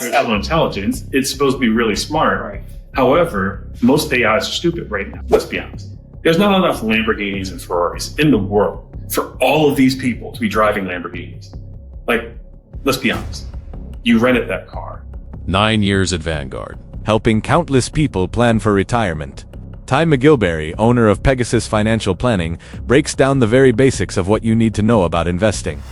artificial intelligence. It's supposed to be really smart. Right. However, most AIs are stupid right now. Let's be honest. There's not enough Lamborghinis and Ferraris in the world for all of these people to be driving Lamborghinis. Like, let's be honest. You rented that car. 9 years at Vanguard, helping countless people plan for retirement. McGilberry, owner of Pegasus Financial Planning, breaks down the very basics of what you need to know about investing.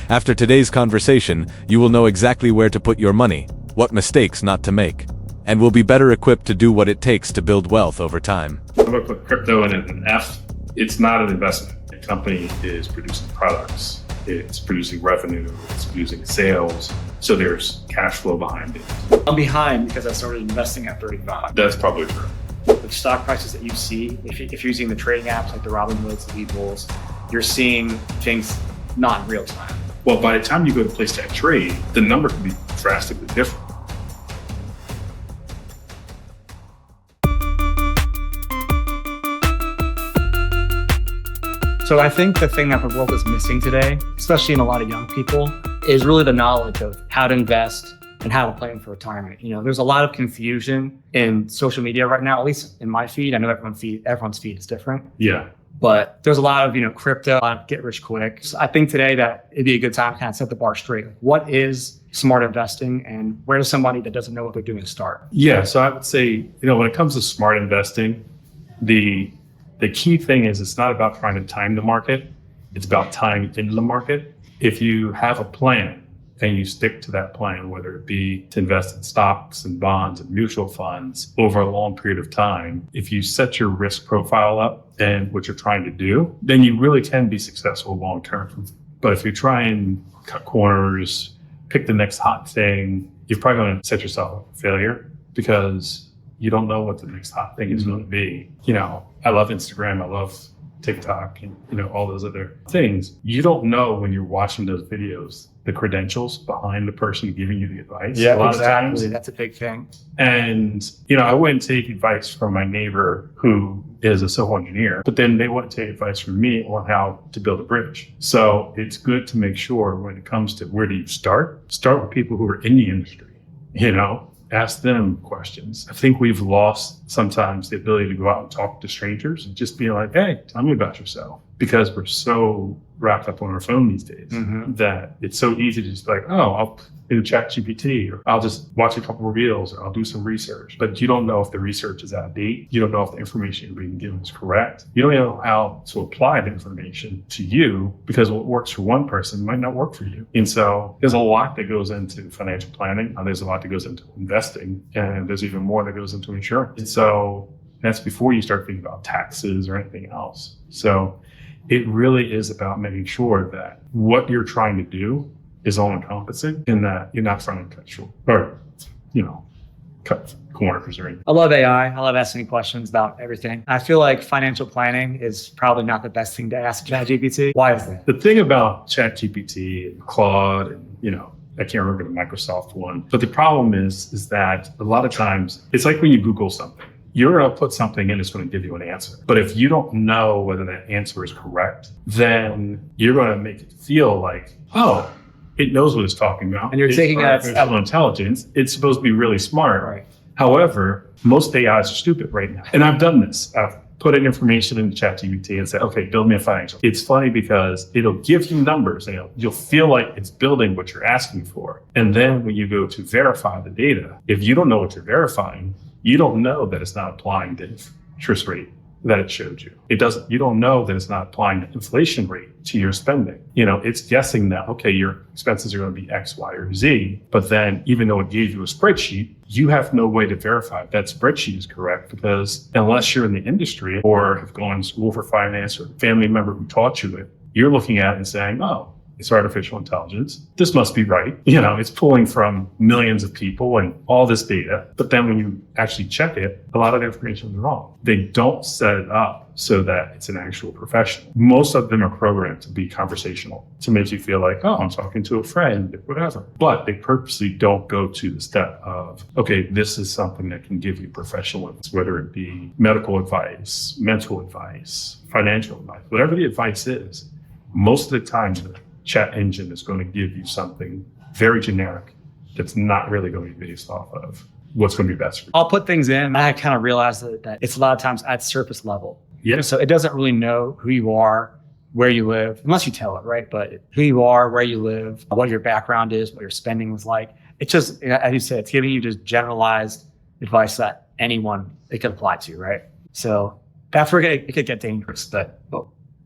After today's conversation, you will know exactly where to put your money, what mistakes not to make, and will be better equipped to do what it takes to build wealth over time. I'm going to put crypto in an F. It's not an investment. The company is producing products. It's producing revenue. It's producing sales. So there's cash flow behind it. I'm behind because I started investing at 35. That's probably true. The stock prices that you see, if you're using the trading apps like the Robinhoods, the Webull's, you're seeing things not in real time. Well, by the time you go to place that trade, the number can be drastically different. So I think the thing that the world is missing today, especially in a lot of young people, is really the knowledge of how to invest and how to plan for retirement. You know, there's a lot of confusion in social media right now, at least in my feed. I know everyone's feed is different. Yeah. But there's a lot of, crypto, a lot of get rich quick. So I think today that it'd be a good time to kind of set the bar straight. What is smart investing and where does somebody that doesn't know what they're doing start? Yeah. So I would say, when it comes to smart investing, the key thing is it's not about trying to time the market. It's about time into the market. If you have a plan and you stick to that plan, whether it be to invest in stocks and bonds and mutual funds over a long period of time, if you set your risk profile up and what you're trying to do, then you really can be successful long term. But if you try and cut corners, pick the next hot thing, you're probably going to set yourself up for failure because you don't know what the next hot thing is going to be. I love Instagram. I love TikTok and, all those other things. You don't know when you're watching those videos, the credentials behind the person giving you the advice. Yeah, a lot exactly. of times. That's a big thing. And, I wouldn't take advice from my neighbor who is a civil engineer, but then they wouldn't take advice from me on how to build a bridge. So it's good to make sure when it comes to where do you start with people who are in the industry, ask them questions. I think we've lost sometimes the ability to go out and talk to strangers and just be like, hey, tell me about yourself. Because we're so wrapped up on our phone these days that it's so easy to just be like, oh, I'll do ChatGPT, or I'll just watch a couple of reels, or I'll do some research. But you don't know if the research is out of date. You don't know if the information you're being given is correct. You don't know how to apply the information to you because what works for one person might not work for you. And so there's a lot that goes into financial planning. There's a lot that goes into investing, and there's even more that goes into insurance. And so that's before you start thinking about taxes or anything else. So it really is about making sure that what you're trying to do is all encompassing and that you're not trying to cut short or, cut corners or anything. I love AI. I love asking questions about everything. I feel like financial planning is probably not the best thing to ask ChatGPT. Why is that? The thing about ChatGPT and Claude and, I can't remember the Microsoft one, but the problem is that a lot of times it's like when you Google something. You're going to put something in, it's going to give you an answer. But if you don't know whether that answer is correct, then you're going to make it feel like, oh, it knows what it's talking about. And you're taking that as artificial intelligence. It's supposed to be really smart. Right. However, most AIs are stupid right now. And I've done this. I've put in information into ChatGPT and said, okay, build me a financial. It's funny because it'll give you numbers and you'll feel like it's building what you're asking for. And then when you go to verify the data, if you don't know what you're verifying, you don't know that it's not applying the interest rate that it showed you. You don't know that it's not applying the inflation rate to your spending. It's guessing that, okay, your expenses are going to be X, Y, or Z. But then even though it gave you a spreadsheet, you have no way to verify if that spreadsheet is correct because unless you're in the industry or have gone to school for finance or a family member who taught you it, you're looking at it and saying, oh, it's artificial intelligence. This must be right. It's pulling from millions of people and all this data. But then when you actually check it, a lot of the information is wrong. They don't set it up so that it's an actual professional. Most of them are programmed to be conversational, to make you feel like, oh, I'm talking to a friend, whatever. But they purposely don't go to the step of, okay, this is something that can give you professional advice, whether it be medical advice, mental advice, financial advice, whatever the advice is. Most of the time, the chat engine is going to give you something very generic that's not really going to be based off of what's going to be best for you. I'll put things in. I kind of realized that it's a lot of times at surface level. Yeah. So it doesn't really know who you are, where you live, unless you tell it, right? But who you are, where you live, what your background is, what your spending was like. It's just, as you said, it's giving you just generalized advice that anyone it could apply to, right? So that's where it could get dangerous. But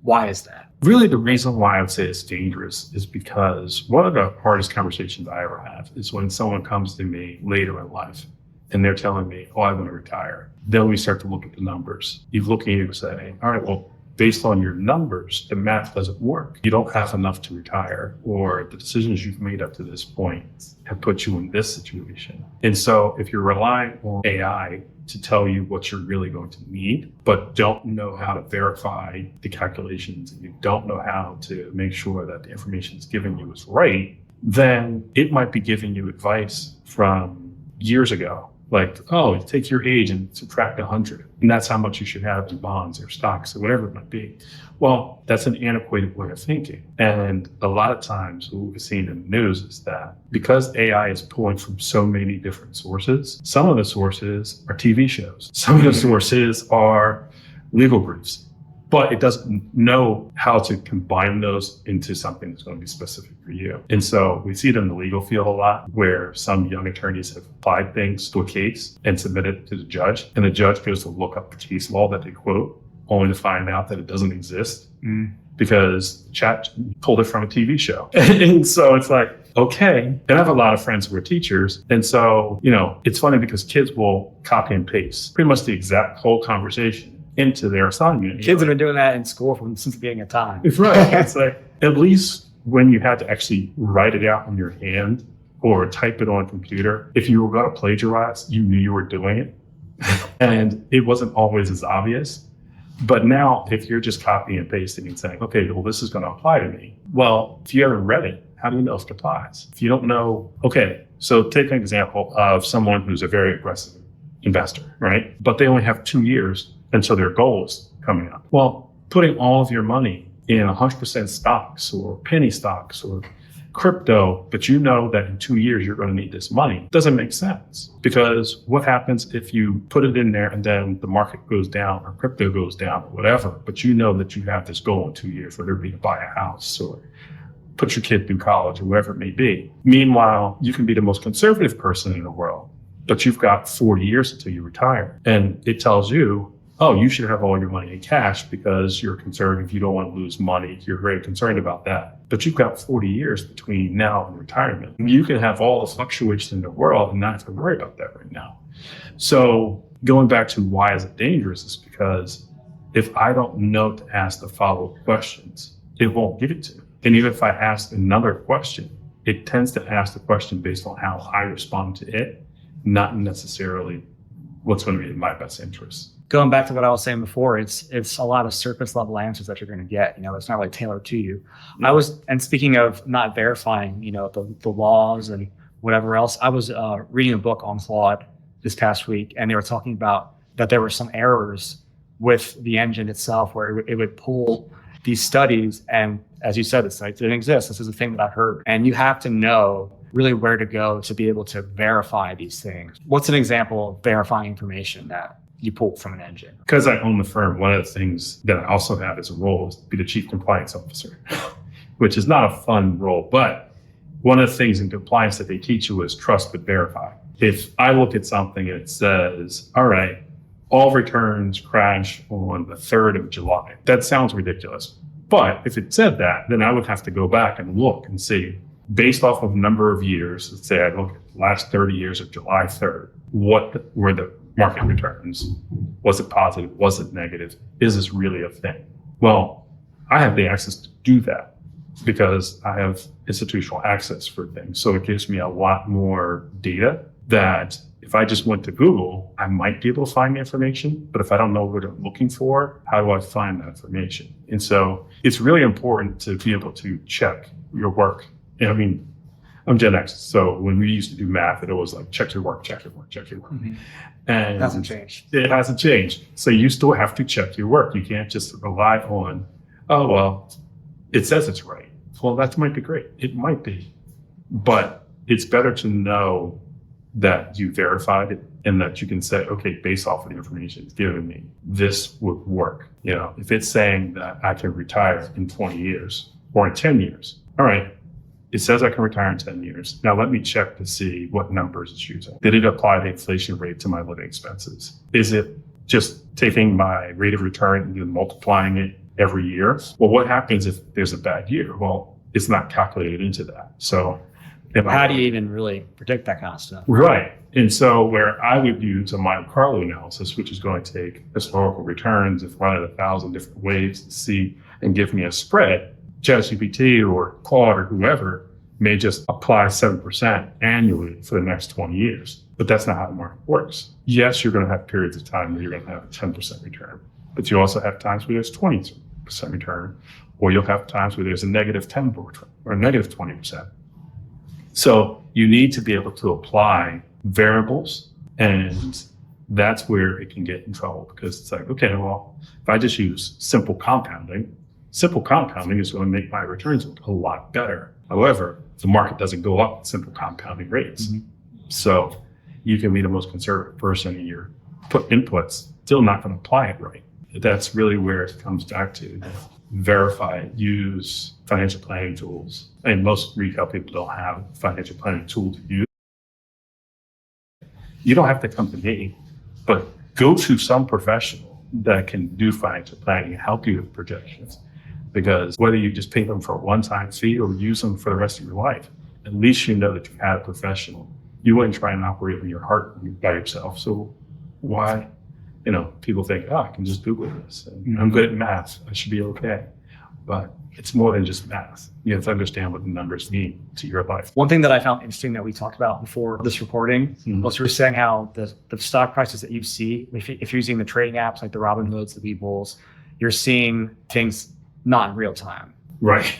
why is that? Really, the reason why I would say it's dangerous is because one of the hardest conversations I ever have is when someone comes to me later in life and they're telling me, oh, I want to retire. Then we start to look at the numbers. You look at you and say, all right, well, based on your numbers, the math doesn't work. You don't have enough to retire, or the decisions you've made up to this point have put you in this situation. And so if you're relying on AI to tell you what you're really going to need, but don't know how to verify the calculations, and you don't know how to make sure that the information it's giving you is right, then it might be giving you advice from years ago. Like, oh, take your age and subtract 100. And that's how much you should have in bonds or stocks or whatever it might be. Well, that's an antiquated way of thinking. And a lot of times what we've seen in the news is that because AI is pulling from so many different sources, some of the sources are TV shows. Some of the sources are legal briefs. But it doesn't know how to combine those into something that's going to be specific for you. And so we see it in the legal field a lot, where some young attorneys have applied things to a case and submitted it to the judge. And the judge goes to look up the case law that they quote, only to find out that it doesn't exist because chat pulled it from a TV show. And so it's like, okay. And I have a lot of friends who are teachers. And so, it's funny because kids will copy and paste pretty much the exact whole conversation into their assignment. Kids have been doing that in school since the beginning of time. It's right. It's like, at least when you had to actually write it out in your hand or type it on a computer, if you were going to plagiarize, you knew you were doing it. And it wasn't always as obvious. But now, if you're just copying and pasting and saying, okay, well, this is going to apply to me. Well, if you haven't read it, how do you know if it applies? If you don't know, okay, so take an example of someone who's a very aggressive investor, right? But they only have 2 years until their goal is coming up. Well, putting all of your money in 100% stocks or penny stocks or crypto, but you know that in 2 years you're going to need this money, doesn't make sense. Because what happens if you put it in there and then the market goes down or crypto goes down or whatever, but you know that you have this goal in 2 years, whether it be to buy a house or put your kid through college or whatever it may be. Meanwhile, you can be the most conservative person in the world, but you've got 40 years until you retire. And it tells you, oh, you should have all your money in cash because you're conservative. You don't want to lose money. You're very concerned about that. But you've got 40 years between now and retirement. You can have all the fluctuations in the world and not have to worry about that right now. So going back to why is it dangerous is because if I don't know to ask the follow-up questions, it won't give it to me. And even if I ask another question, it tends to ask the question based on how I respond to it, not necessarily what's going to be in my best interest. Going back to what I was saying before, it's a lot of surface level answers that you're going to get. It's not really tailored to you. And speaking of not verifying, the laws and whatever else, I was reading a book on Claude this past week, and they were talking about that there were some errors with the engine itself where it would pull these studies. And as you said, the site didn't exist. This is a thing that I heard. And you have to know really where to go to be able to verify these things. What's an example of verifying information that you pull from an engine? Because I own the firm, one of the things that I also have as a role is to be the chief compliance officer, which is not a fun role. But one of the things in compliance that they teach you is trust but verify. If I look at something and it says, all right, all returns crash on the 3rd of July, that sounds ridiculous. But if it said that, then I would have to go back and look and see, based off of a number of years, let's say I look at the last 30 years of July 3rd, what were the market returns? Was it positive? Was it negative? Is this really a thing? Well, I have the access to do that because I have institutional access for things. So it gives me a lot more data that if I just went to Google, I might be able to find the information. But if I don't know what I'm looking for, how do I find that information? And so it's really important to be able to check your work. I mean, I'm Gen X, so when we used to do math, it was like, check your work, check your work, check your work. Mm-hmm. And it hasn't changed. It hasn't changed. So you still have to check your work. You can't just rely on, oh, well, it says it's right. Well, that might be great. It might be. But it's better to know that you verified it and that you can say, okay, based off of the information it's given me, this would work. If it's saying that I can retire in 20 years or in 10 years, all right, it says I can retire in 10 years. Now let me check to see what numbers it's using. Did it apply the inflation rate to my living expenses? Is it just taking my rate of return and then multiplying it every year? Well, what happens if there's a bad year? Well, it's not calculated into that. So how do you even really predict that kind of stuff? Right. And so where I would use a Monte Carlo analysis, which is going to take historical returns and run it 1,000 different ways to see and give me a spread, ChatGPT or Claude or whoever may just apply 7% annually for the next 20 years. But that's not how the market works. Yes, you're going to have periods of time where you're going to have a 10% return, but you also have times where there's 20% return, or you'll have times where there's a negative 10 or negative 20%. So you need to be able to apply variables, and that's where it can get in trouble, because it's like, okay, well, if I just use simple compounding is going to make my returns look a lot better. However, the market doesn't go up at simple compounding rates. Mm-hmm. So you can be the most conservative person in your inputs, still not going to apply it right. That's really where it comes back to. Verify, use financial planning tools. And most retail people don't have a financial planning tool to use. You don't have to come to me, but go to some professional that can do financial planning and help you with projections. Because whether you just pay them for a one-time fee or use them for the rest of your life, at least you know that you had a professional. You wouldn't try and operate in your heart by yourself. So why? People think, I can just Google this. And I'm good at math. I should be okay. But it's more than just math. You have to understand what the numbers mean to your life. One thing that I found interesting that we talked about before this recording was we were saying how the stock prices that you see, if you're using the trading apps like the Robinhoods, the Webull's, you're seeing things not in real time. Right.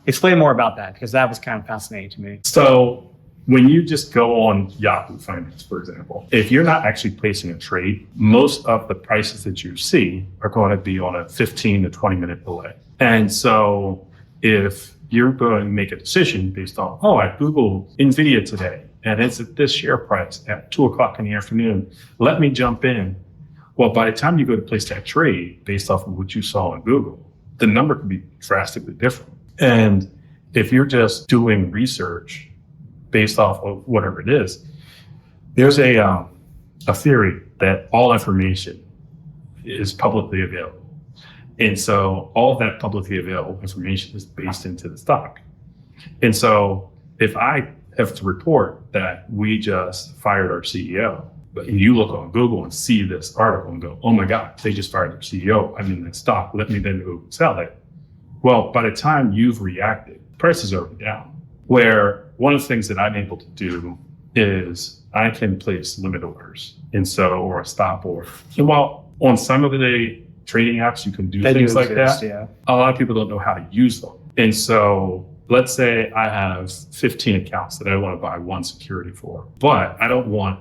Explain more about that, because that was kind of fascinating to me. So when you just go on Yahoo Finance, for example, if you're not actually placing a trade, most of the prices that you see are going to be on a 15 to 20 minute delay. And so if you're going to make a decision based on, I Googled NVIDIA today and it's at this share price at 2:00 in the afternoon, let me jump in. Well, by the time you go to place that trade based off of what you saw on Google, the number could be drastically different. And if you're just doing research based off of whatever it is, there's a theory that all information is publicly available. And so all of that publicly available information is based into the stock. And so if I have to report that we just fired our CEO, but you look on Google and see this article and go, oh my God, they just fired their CEO. I'm in that stock. Let me then go sell it. Well, by the time you've reacted, the price is already down. Where one of the things that I'm able to do is I can place limit orders. And so, or a stop order. And while on some of the trading apps, you can do things like that. Yeah. A lot of people don't know how to use them. And so let's say I have 15 accounts that I want to buy one security for, but I don't want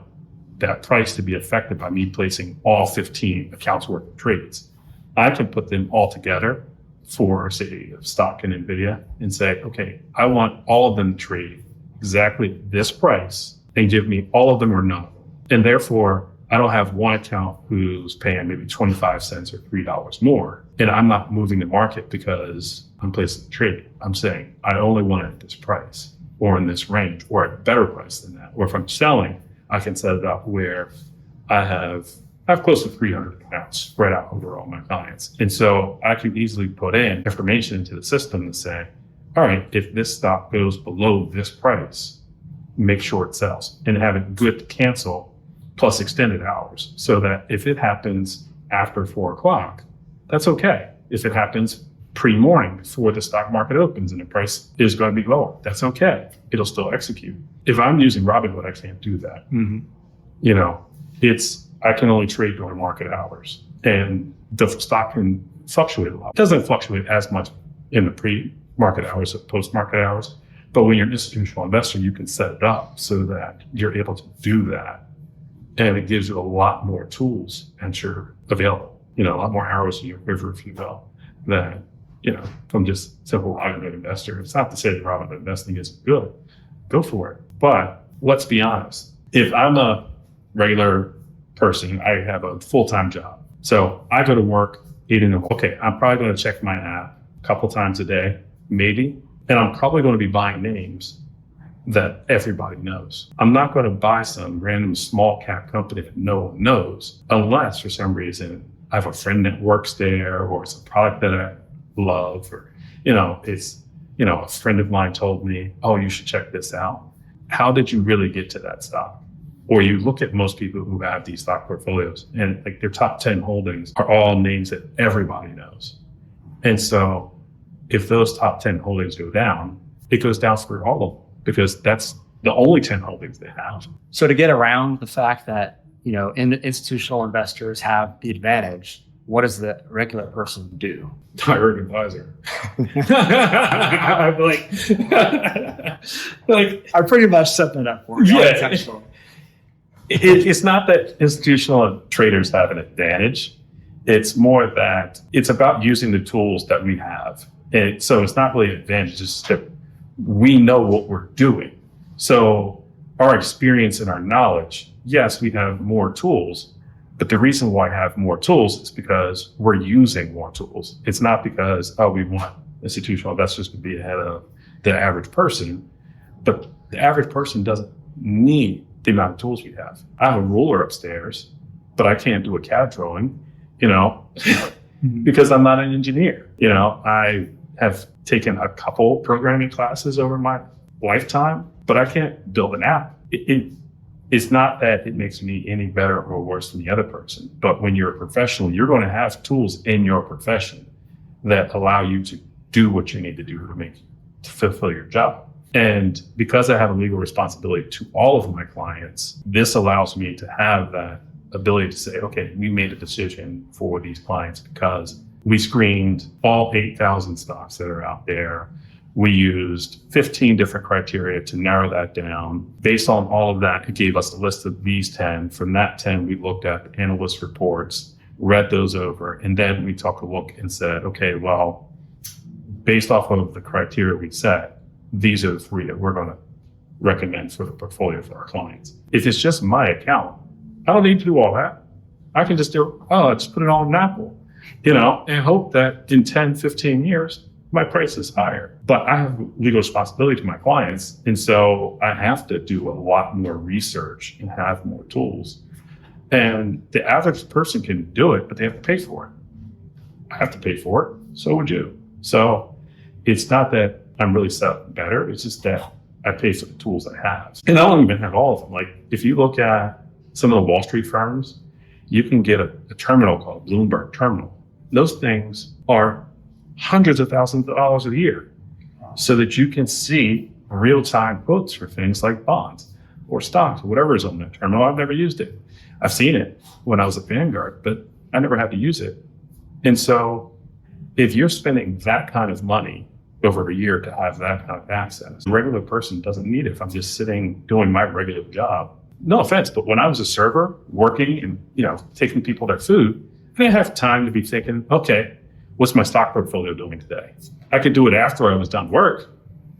that price to be affected by me placing all 15 accounts worth of trades. I can put them all together for, say, stock in NVIDIA and say, okay, I want all of them to trade exactly this price and give me all of them or none of them. And therefore, I don't have one account who's paying maybe 25 cents or $3 more. And I'm not moving the market because I'm placing the trade. I'm saying I only want it at this price or in this range or at a better price than that. Or if I'm selling, I can set it up where I have close to 300 accounts spread out over all my clients. And so I can easily put in information into the system and say, all right, if this stock goes below this price, make sure it sells and have it good to cancel plus extended hours, so that if it happens after 4:00, that's okay. If it happens pre-morning before the stock market opens and the price is going to be lower, that's okay. It'll still execute. If I'm using Robinhood, I can't do that. I can only trade during market hours, and the stock can fluctuate a lot. It doesn't fluctuate as much in the pre-market hours as post-market hours, but when you're an institutional investor, you can set it up so that you're able to do that. And it gives you a lot more tools that you're available, a lot more arrows in your quiver, if you will, than, from just simple Robinhood investor. It's not to say that Robinhood investing isn't good, go for it. But let's be honest. If I'm a regular person, I have a full-time job. So I go to work, okay, I'm probably going to check my app a couple times a day, maybe. And I'm probably going to be buying names that everybody knows. I'm not going to buy some random small cap company that no one knows, unless for some reason I have a friend that works there, or it's a product that I love, or, it's, a friend of mine told me, oh, you should check this out. How did you really get to that stock? Or you look at most people who have these stock portfolios and like their top 10 holdings are all names that everybody knows. And so if those top 10 holdings go down, it goes down for all of them, because that's the only 10 holdings they have. So to get around the fact that, institutional investors have the advantage, what does the regular person do? Hire an advisor. I'm like, I pretty much set that up for you. Yeah. It's not that institutional traders have an advantage. It's more that it's about using the tools that we have. And so it's not really an advantage, it's that we know what we're doing. So our experience and our knowledge, yes, we have more tools, but the reason why I have more tools is because we're using more tools. It's not because, we want institutional investors to be ahead of the average person, but the average person doesn't need the amount of tools we have. I have a ruler upstairs, but I can't do a CAD drawing, because I'm not an engineer. I have taken a couple programming classes over my lifetime, but I can't build an app. It's not that it makes me any better or worse than the other person, but when you're a professional, you're going to have tools in your profession that allow you to do what you need to do to fulfill your job. And because I have a legal responsibility to all of my clients, this allows me to have that ability to say, okay, we made a decision for these clients because we screened all 8,000 stocks that are out there. We used 15 different criteria to narrow that down. Based on all of that, it gave us a list of these 10. From that 10, we looked at the analyst reports, read those over, and then we took a look and said, okay, well, based off of the criteria we set, these are the 3 that we're going to recommend for the portfolio for our clients. If it's just my account, I don't need to do all that. I can just just put it all in Apple, and hope that in 10, 15 years, my price is higher. But I have legal responsibility to my clients. And so I have to do a lot more research and have more tools. And the average person can do it, but they have to pay for it. I have to pay for it. So would you. So it's not that I'm really set up better. It's just that I pay for the tools I have. And I don't even have all of them. Like if you look at some of the Wall Street firms, you can get a terminal called Bloomberg Terminal. Those things are hundreds of thousands of dollars a year so that you can see real-time quotes for things like bonds or stocks or whatever is on that terminal. I've never used it. I've seen it when I was at Vanguard, but I never had to use it. And so if you're spending that kind of money over a year to have that kind of access, a regular person doesn't need it if I'm just sitting doing my regular job. No offense, but when I was a server working and taking people their food, I didn't have time to be thinking, okay, what's my stock portfolio doing today? I could do it after I was done work.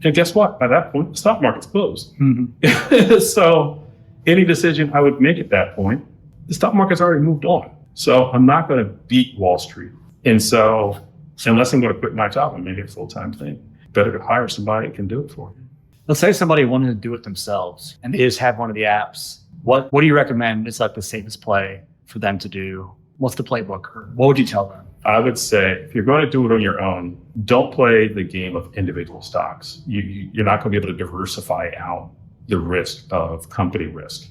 And guess what? By that point, the stock market's closed. Mm-hmm. So any decision I would make at that point, the stock market's already moved on. So I'm not going to beat Wall Street. And so unless I'm going to quit my job and make it a full-time thing, better to hire somebody who can do it for me. Let's say somebody wanted to do it themselves and they just have one of the apps. What do you recommend is like the safest play for them to do? What's the playbook? Or what would you tell them? I would say if you're going to do it on your own, don't play the game of individual stocks. You're not going to be able to diversify out the risk of company risk.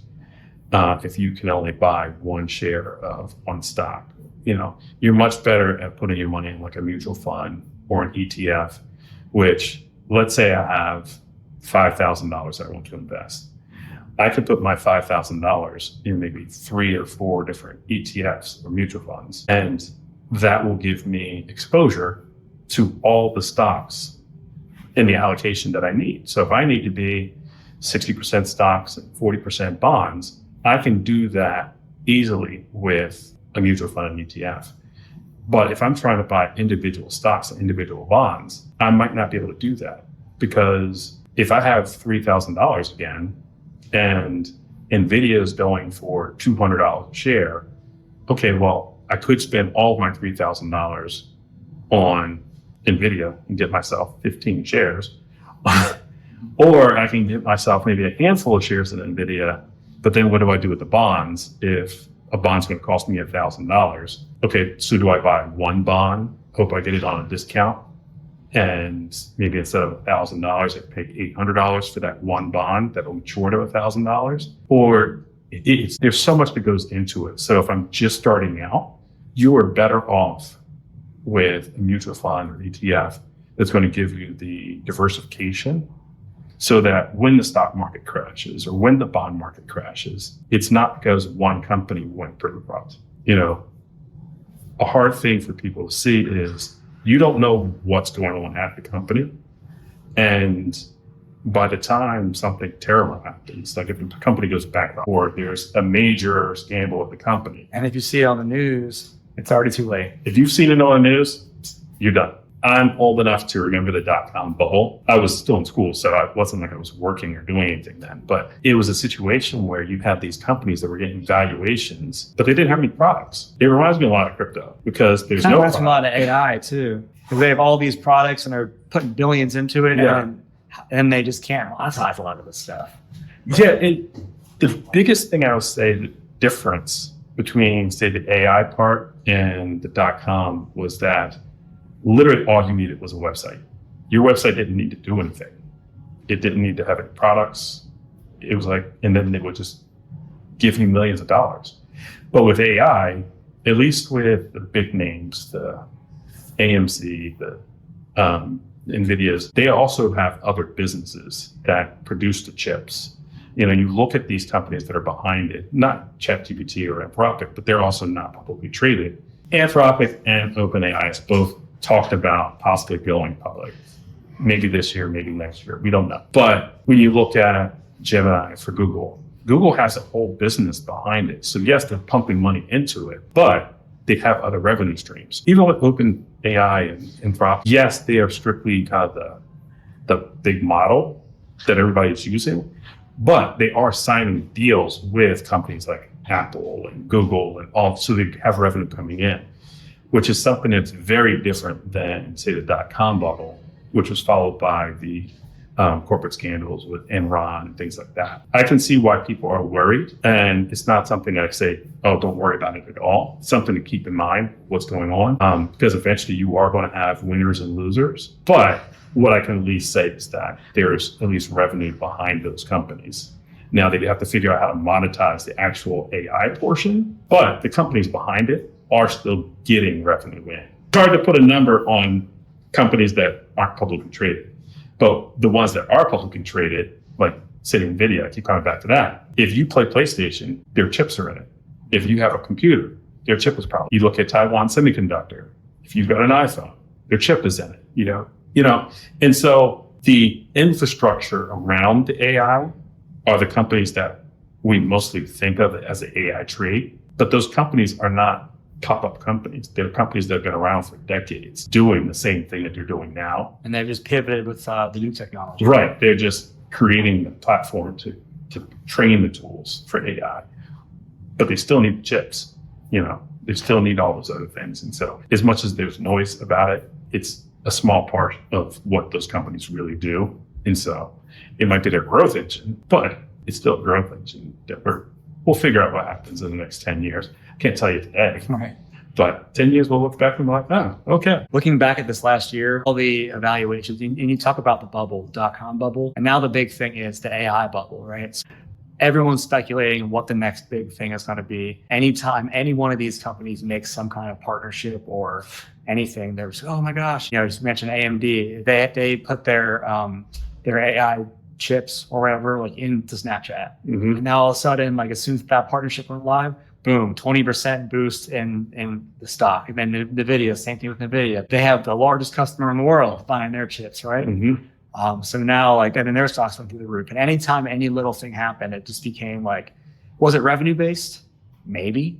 If you can only buy one share of one stock, you're much better at putting your money in like a mutual fund or an ETF, which let's say I have $5,000 that I want to invest. I could put my $5,000 in maybe 3 or 4 different ETFs or mutual funds, and that will give me exposure to all the stocks in the allocation that I need. So if I need to be 60% stocks and 40% bonds, I can do that easily with a mutual fund and ETF. But if I'm trying to buy individual stocks and individual bonds, I might not be able to do that because if I have $3,000 again and NVIDIA is going for $200 a share, okay, well, I could spend all of my $3,000 on NVIDIA and get myself 15 shares. Or I can get myself maybe a handful of shares in NVIDIA, but then what do I do with the bonds if a bond's going to cost me $1,000? Okay, so do I buy one bond, hope I get it on a discount, and maybe instead of $1,000, I pay $800 for that one bond that will mature to $1,000? Or there's so much that goes into it. So if I'm just starting out, you are better off with a mutual fund or ETF that's going to give you the diversification so that when the stock market crashes or when the bond market crashes, it's not because one company went bankrupt. You know, a hard thing for people to see is you don't know what's going on at the company. And by the time something terrible happens, like if the company goes bankrupt or there's a major scandal at the company. And if you see it on the news, it's already too late. If you've seen it on the news, you're done. I'm old enough to remember the dot-com bubble. I was still in school, so it wasn't like I was working or doing anything then. But it was a situation where you had these companies that were getting valuations, but they didn't have any products. It reminds me a lot of crypto because there's no product. A lot of AI too. Because they have all these products and they're putting billions into it, and they just can't monetize a lot of this stuff. Yeah, the biggest thing I would say, the difference between, say, the AI part and the dot-com was that literally all you needed was a website. Your website didn't need to do anything. It didn't need to have any products. It was like, and then it would just give you millions of dollars. But with AI, at least with the big names, the AMC, the NVIDIAs, they also have other businesses that produce the chips. You know, you look at these companies that are behind it, not ChatGPT or Anthropic, but they're also not publicly traded. Anthropic and OpenAI both talked about possibly going public. Maybe this year, maybe next year, we don't know. But when you look at Gemini for Google, Google has a whole business behind it. So yes, they're pumping money into it, but they have other revenue streams. Even with OpenAI and Anthropic, yes, they are strictly kind of the big model that everybody is using, but they are signing deals with companies like Apple and Google and all, so they have revenue coming in, which is something that's very different than, say, the dot-com bubble, which was followed by the corporate scandals with Enron and things like that. I can see why people are worried, and it's not something I say, oh, don't worry about it at all. It's something to keep in mind what's going on, because eventually you are going to have winners and losers. But what I can at least say is that there's at least revenue behind those companies. Now they have to figure out how to monetize the actual AI portion, but the companies behind it are still getting revenue in. It's hard to put a number on companies that aren't publicly traded. But the ones that are publicly traded, like say NVIDIA, I keep coming back to that. If you play PlayStation, their chips are in it. If you have a computer, their chip is probably. You look at Taiwan Semiconductor. If you've got an iPhone, their chip is in it. You know. And so the infrastructure around the AI are the companies that we mostly think of as the AI trade. But those companies are not pop-up companies. They're companies that have been around for decades doing the same thing that they're doing now. And they've just pivoted with the new technology. Right. They're just creating the platform to train the tools for AI. But they still need the chips. You know, they still need all those other things. And so as much as there's noise about it, it's a small part of what those companies really do. And so it might be their growth engine, but it's still a growth engine. We'll figure out what happens in the next 10 years. Can't tell you today. Right. But 10 years, we'll look back and be like, oh, okay. Looking back at this last year, all the evaluations, and you talk about the bubble, dot-com bubble, and now the big thing is the AI bubble, right? So everyone's speculating what the next big thing is going to be. Anytime any one of these companies makes some kind of partnership or anything, there's, oh my gosh, you just mentioned AMD. They put their AI chips or whatever like into Snapchat. Mm-hmm. And now all of a sudden, like as soon as that partnership went live, boom, 20% boost in the stock. And then NVIDIA, same thing with NVIDIA. They have the largest customer in the world buying their chips, right? Mm-hmm. So now, like, and then their stocks went through the roof. And anytime any little thing happened, it just became like, was it revenue based? Maybe.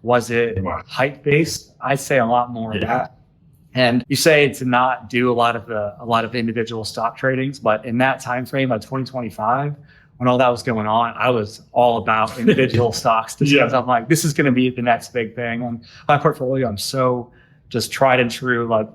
Was it hype based? I'd say a lot more of that. And you say to not do a lot of individual stock tradings, but in that time frame of 2025, when all that was going on, I was all about individual stocks because I'm like, this is going to be the next big thing. On my portfolio, I'm so just tried and true, like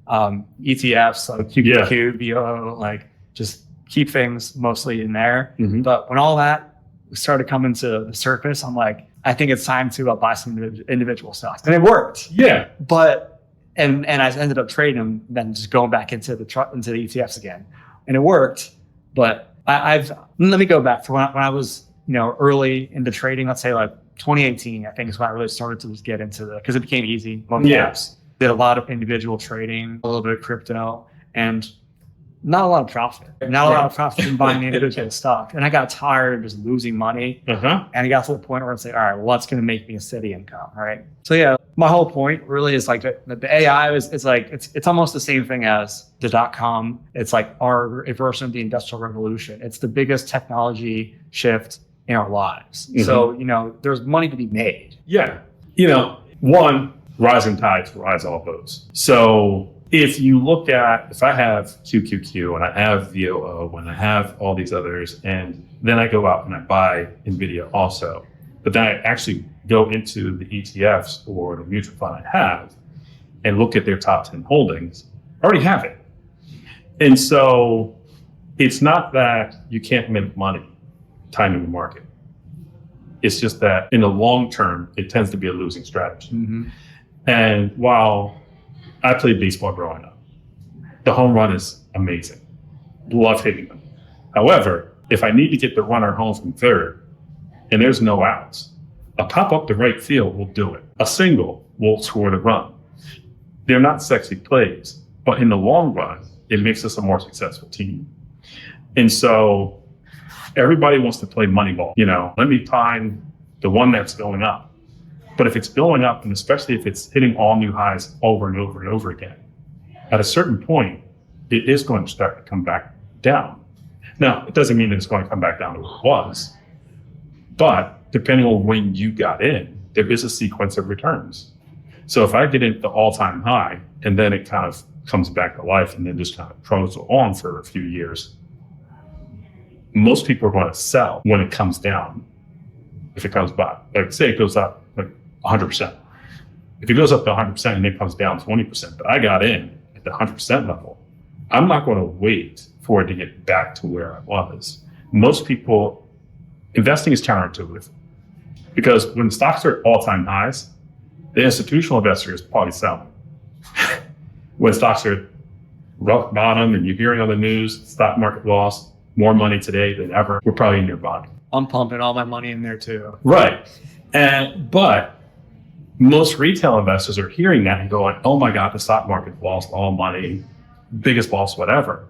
ETFs, like QQQ, BO, like just keep things mostly in there. But when all that started coming to the surface, I'm like, I think it's time to buy some individual stocks, and it worked. Yeah, but and I ended up trading them, then just going back into the ETFs again, and it worked. But let me go back to when I was early into trading. Let's say like 2018, I think is when I really started to get into because it became easy. Most apps did a lot of individual trading, a little bit of crypto, and not a lot of profit. Not a lot of profit in buying individual stock. And I got tired of just losing money. And I got to the point where I'd say, all right, well, what's going to make me a steady income? All right. So yeah, my whole point really is like the AI is like, it's almost the same thing as the .com. It's like our version of the Industrial Revolution. It's the biggest technology shift in our lives. So, there's money to be made. Yeah. One, rising tides rise all boats. So if you look at, if I have QQQ and I have VOO and I have all these others, and then I go out and I buy NVIDIA also, but then I actually go into the ETFs or the mutual fund I have and look at their top 10 holdings, I already have it. And so it's not that you can't make money timing the market. It's just that in the long term, it tends to be a losing strategy. And while I played baseball growing up, the home run is amazing. Love hitting them. However, if I need to get the runner home from third and there's no outs, a pop up the right field will do it. A single will score the run. They're not sexy plays, but in the long run, it makes us a more successful team. And so everybody wants to play Moneyball. Let me find the one that's going up. But if it's going up, and especially if it's hitting all new highs over and over and over again, at a certain point, it is going to start to come back down. Now, it doesn't mean that it's going to come back down to what it was, but depending on when you got in, there is a sequence of returns. So if I get into the all-time high, and then it kind of comes back to life, and then just kind of trundles on for a few years, most people are going to sell when it comes down. If it comes back, like say it goes up like 100%. If it goes up to 100% and it comes down 20%, but I got in at the 100% level, I'm not going to wait for it to get back to where I was. Most people, investing is counterintuitive because when stocks are at all-time highs, the institutional investor is probably selling. When stocks are at rock bottom and you're hearing on the news, stock market lost more money today than ever, we're probably in your bond. I'm pumping all my money in there too. Right. But most retail investors are hearing that and going, oh my God, the stock market lost all money, biggest loss, whatever.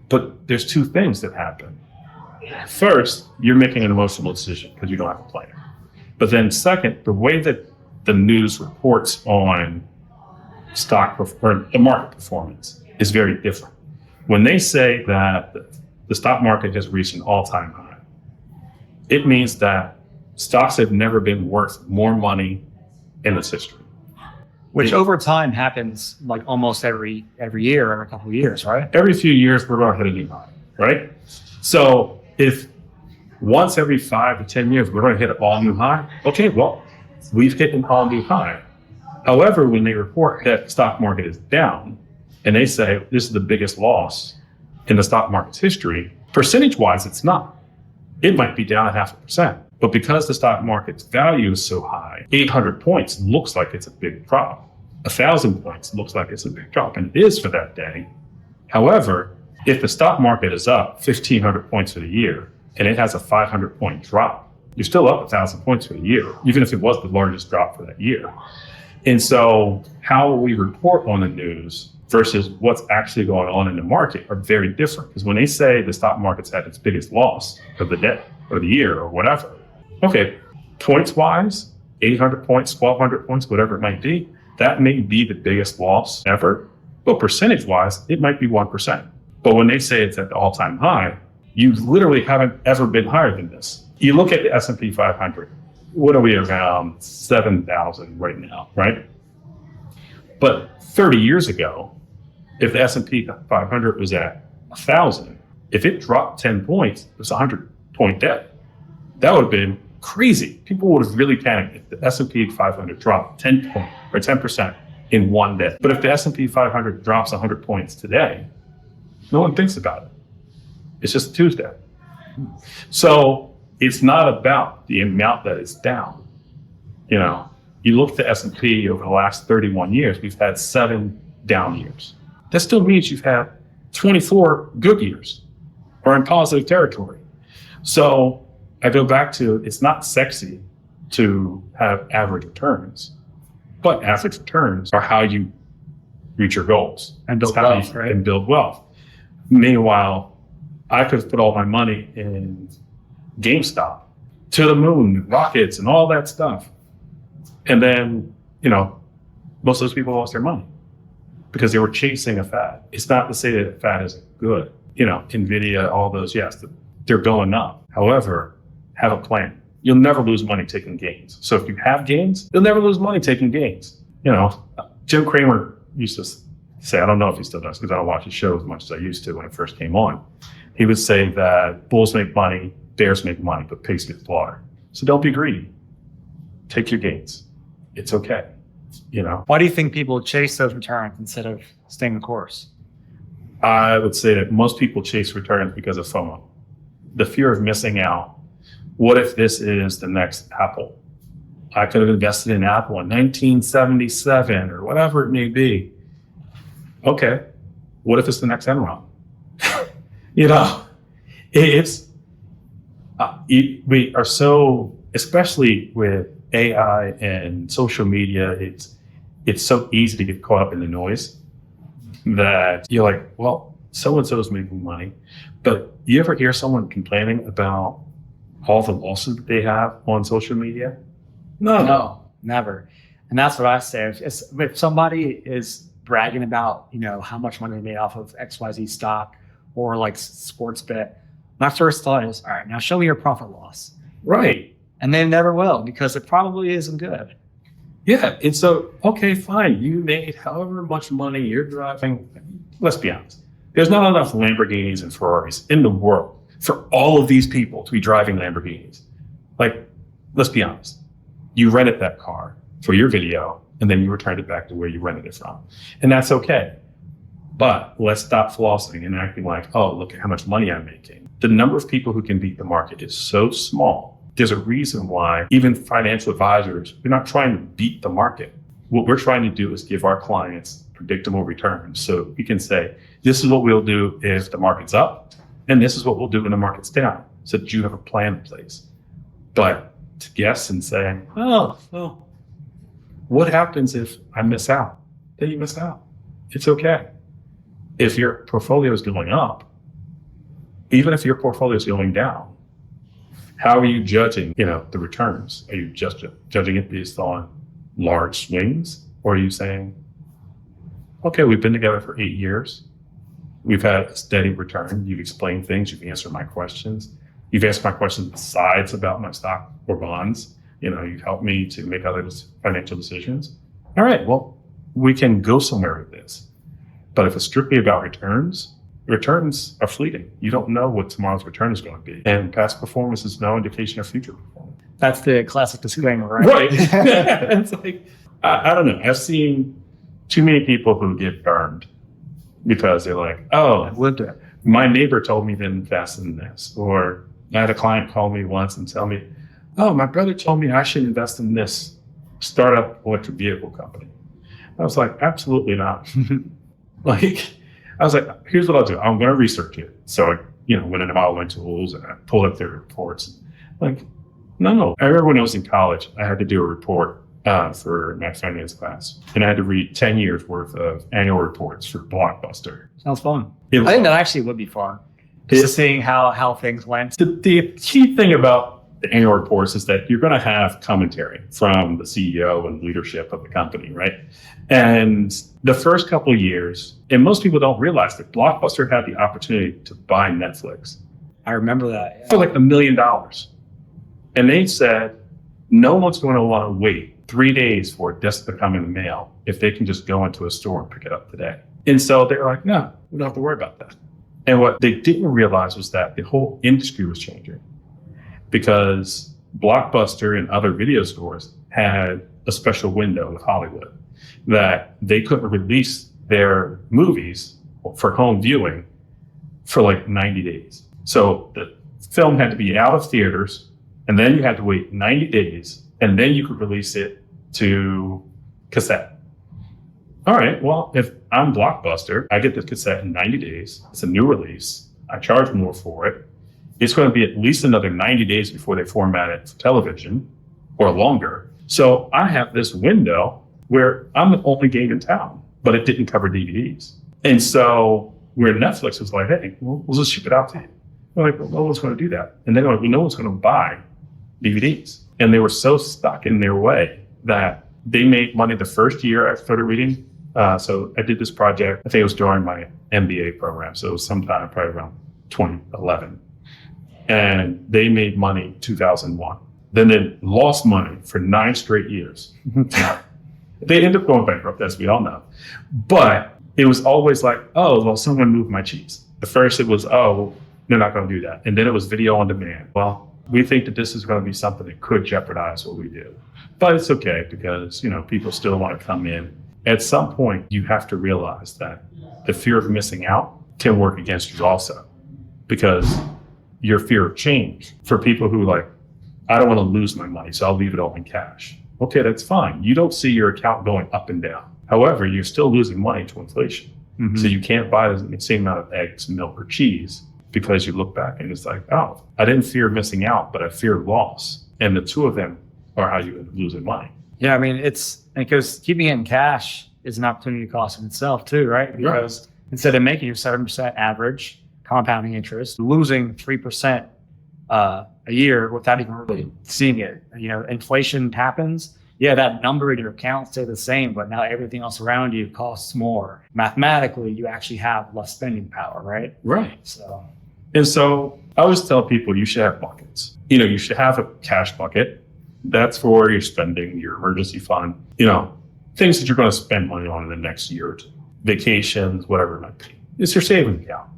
But there's two things that happen. First, you're making an emotional decision because you don't have a plan. But then second, the way that the news reports on or the market performance is very different. When they say that the stock market has reached an all-time high, it means that stocks have never been worth more money in its history. Which over time happens like almost every year, every couple of years, right? Every few years, we're going to hit a new high, right? So if once every 5 to 10 years, we're going to hit an all-new high, okay, well, we've hit an all-new high. However, when they report that the stock market is down, and they say this is the biggest loss in the stock market's history, percentage-wise, it's not. It might be down 0.5%. But because the stock market's value is so high, 800 points looks like it's a big drop. 1,000 points looks like it's a big drop, and it is for that day. However, if the stock market is up 1,500 points for the year, and it has a 500-point drop, you're still up 1,000 points for the year, even if it was the largest drop for that year. And so how we report on the news versus what's actually going on in the market are very different. Because when they say the stock market's at its biggest loss of the day or the year or whatever, okay, points-wise, 800 points, 1,200 points, whatever it might be, that may be the biggest loss ever. But percentage-wise, it might be 1%. But when they say it's at the all-time high, you literally haven't ever been higher than this. You look at the S&P 500. What are we around 7,000 right now, right? But 30 years ago, if the S&P 500 was at 1,000, if it dropped 10 points, it was a 100-point debt. That would have been crazy. People would have really panicked if the S&P 500 dropped 10 points or 10% in one day. But if the S&P 500 drops 100 points today, no one thinks about it. It's just Tuesday. So it's not about the amount that is down. You know, you look at the S&P over the last 31 years, we've had 7 down years. That still means you've had 24 good years or in positive territory. So I go back to, it's not sexy to have average returns, but average returns are how you reach your goals. And build wealth, right? And build wealth. Meanwhile, I could have put all my money in GameStop, to the moon, rockets, and all that stuff. And then, you know, most of those people lost their money because they were chasing a fad. It's not to say that a fad isn't good. You know, NVIDIA, all those, yes, they're going up. However, have a plan. You'll never lose money taking gains. So if you have gains, you'll never lose money taking gains. You know, Jim Cramer used to say, I don't know if he still does because I don't watch his show as much as I used to when it first came on. He would say that bulls make money, bears make money, but pigs get slaughtered. So don't be greedy. Take your gains. It's okay. You know, Why do you think people chase those returns instead of staying the course? I would say that most people chase returns because of FOMO. The fear of missing out. What if this is the next Apple? I could have invested in Apple in 1977 or whatever it may be. Okay. What if it's the next Enron? You know, we are so, especially with AI and social media, it's so easy to get caught up in the noise that you're like, well, so-and-so is making money. But you ever hear someone complaining about all the losses that they have on social media? No, never. And that's what I say. If somebody is bragging about, you know, how much money they made off of XYZ stock or like sports bet, my first thought is, all right, now show me your profit loss. Right. And they never will because it probably isn't good. Yeah. And so, okay, fine. You made however much money you're driving. Let's be honest. There's not enough Lamborghinis and Ferraris in the world for all of these people to be driving Lamborghinis. Like, let's be honest. You rented that car for your video and then you returned it back to where you rented it from. And that's okay. But let's stop flossing and acting like, oh, look at how much money I'm making. The number of people who can beat the market is so small. There's a reason why even financial advisors, we're not trying to beat the market. What we're trying to do is give our clients predictable returns. So we can say, this is what we'll do if the market's up, and this is what we'll do when the market's down, so that you have a plan in place. But to guess and say, oh, well, what happens if I miss out? Then you miss out. It's okay. If your portfolio is going up, even if your portfolio is going down, how are you judging, you know, the returns? Are you just judging it based on large swings? Or are you saying, okay, we've been together for 8 years. We've had a steady return. You've explained things. You've answered my questions. You've answered my questions besides about my stock or bonds. You know, you've helped me to make other financial decisions. All right, well, we can go somewhere with this. But if it's strictly about returns are fleeting. You don't know what tomorrow's return is going to be. And past performance is no indication of future performance. That's the classic disclaimer, right? Right. It's like, I don't know. I've seen too many people who get burned because they're like, oh, I've lived it. My neighbor told me to invest in this. Or I had a client call me once and tell me, oh, my brother told me I should invest in this startup electric vehicle company. I was like, absolutely not. I was like, here's what I'll do. I'm going to research it. So I, went into my own tools and I pulled up their reports. Like, no. I remember when I was in college, I had to do a report for my finance class. And I had to read 10 years worth of annual reports for Blockbuster. Sounds fun. I think that actually would be fun. Just seeing how things went. The key thing about the annual reports is that you're going to have commentary from the CEO and leadership of the company, right? And the first couple of years, and most people don't realize that Blockbuster had the opportunity to buy Netflix. I remember that. Yeah. For like $1 million. And they said, no one's going to want to wait 3 days for this to come in the mail if they can just go into a store and pick it up today. And so they're like, no, we don't have to worry about that. And what they didn't realize was that the whole industry was changing because Blockbuster and other video stores had a special window with Hollywood that they couldn't release their movies for home viewing for like 90 days. So the film had to be out of theaters, and then you had to wait 90 days, and then you could release it to cassette. All right, well, if I'm Blockbuster, I get the cassette in 90 days. It's a new release. I charge more for it. It's going to be at least another 90 days before they format it for television or longer. So I have this window where I'm the only game in town, but it didn't cover DVDs. And so where Netflix was like, hey, we'll just ship it out to you. We're like, well, no one's going to do that. And they're like, well, no one's going to buy DVDs. And they were so stuck in their way that they made money the first year I started reading. So I did this project, I think it was during my MBA program. So it was sometime probably around 2011. And they made money 2001. Then they lost money for 9 straight years. They ended up going bankrupt, as we all know. But it was always like, oh, well, someone moved my cheese. At first it was, oh, they're not going to do that. And then it was video on demand. Well, we think that this is going to be something that could jeopardize what we do. But it's okay because, people still want to come in. At some point, you have to realize that the fear of missing out can work against you also, because your fear of change for people who I don't want to lose my money, so I'll leave it all in cash. Okay, that's fine. You don't see your account going up and down. However, you're still losing money to inflation. Mm-hmm. So you can't buy the same amount of eggs, milk, or cheese because you look back and it's like, oh, I didn't fear missing out, but I feared loss. And the two of them are how you end up losing money. Yeah, I mean, because keeping it in cash is an opportunity cost in itself too, right? Because instead of making your 7% average compounding interest, losing 3% a year without even really seeing it. Inflation happens. Yeah, that number in your account stay the same, but now everything else around you costs more. Mathematically, you actually have less spending power, right? Right. And so I always tell people you should have buckets. You should have a cash bucket. That's for your spending, your emergency fund, things that you're going to spend money on in the next year or two, vacations, whatever it might be. It's your savings account.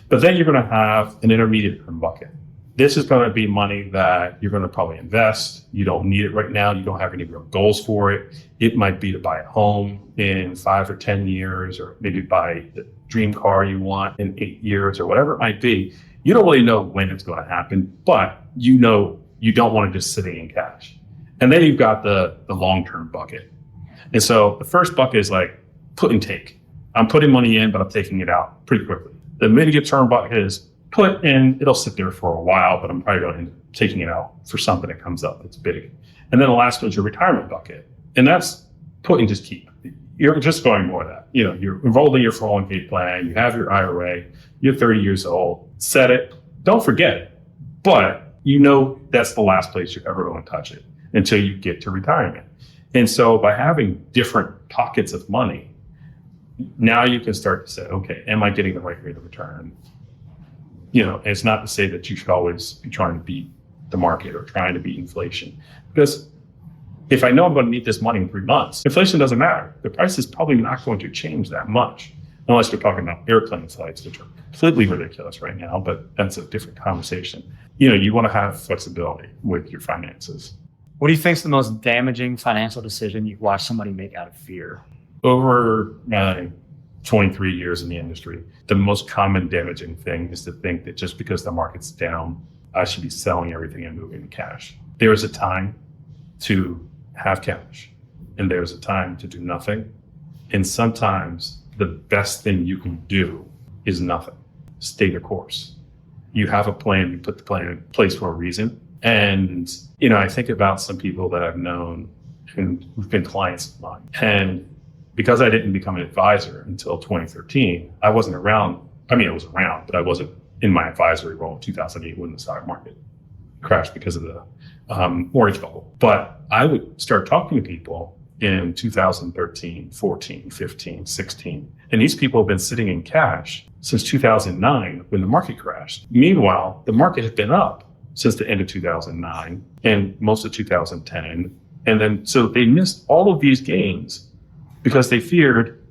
But then you're going to have an intermediate term bucket. This is going to be money that you're going to probably invest. You don't need it right now. You don't have any real goals for it. It might be to buy a home in 5 or 10 years, or maybe buy the dream car you want in 8 years, or whatever it might be. You don't really know when it's going to happen, but you don't want to just sitting in cash. And then you've got the long-term bucket. And so the first bucket is like put and take. I'm putting money in, but I'm taking it out pretty quickly. The medium-term bucket is put in, it'll sit there for a while, but I'm probably going to end up taking it out for something that comes up that's big. And then the last one is your retirement bucket. And that's put and just keep. You're just going more of that. You're enrolled in your 401k plan, you have your IRA, you're 30 years old, set it, don't forget it. But that's the last place you're ever going to touch it until you get to retirement. And so by having different pockets of money, now you can start to say, okay, am I getting the right rate of return? It's not to say that you should always be trying to beat the market or trying to beat inflation. Because if I know I'm going to need this money in 3 months, inflation doesn't matter. The price is probably not going to change that much, unless you're talking about airplane flights, which are completely ridiculous right now, but that's a different conversation. You want to have flexibility with your finances. what do you think is the most damaging financial decision you've watched somebody make out of fear? Over 23 years in the industry, the most common damaging thing is to think that just because the market's down, I should be selling everything and moving to cash. There is a time to have cash, and there's a time to do nothing. And sometimes the best thing you can do is nothing. Stay the course. You have a plan, you put the plan in place for a reason. And, I think about some people that I've known who've been clients of mine. And because I didn't become an advisor until 2013, I wasn't around. I mean, I was around, but I wasn't in my advisory role in 2008 when the stock market crashed because of the mortgage bubble. But I would start talking to people in 2013, 14, 15, 16. And these people have been sitting in cash since 2009 when the market crashed. Meanwhile, the market had been up since the end of 2009 and most of 2010 And then, so they missed all of these gains because they feared,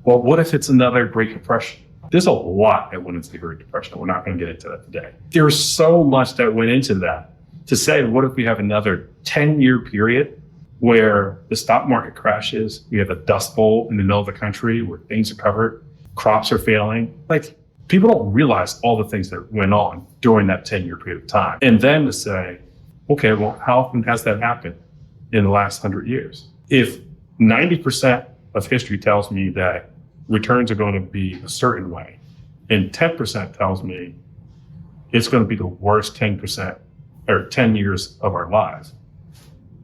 well, what if it's another Great Depression? There's a lot that went into the Great Depression. We're not going to get into that today. There's so much that went into that to say, what if we have another 10-year period where the stock market crashes? We have a dust bowl in the middle of the country where things are covered, crops are failing. Like, people don't realize all the things that went on during that 10-year period of time. And then to say, okay, well, how often has that happened in the last 100 years? If 90% of history tells me that returns are going to be a certain way, and 10% tells me it's going to be the worst 10% or 10 years of our lives,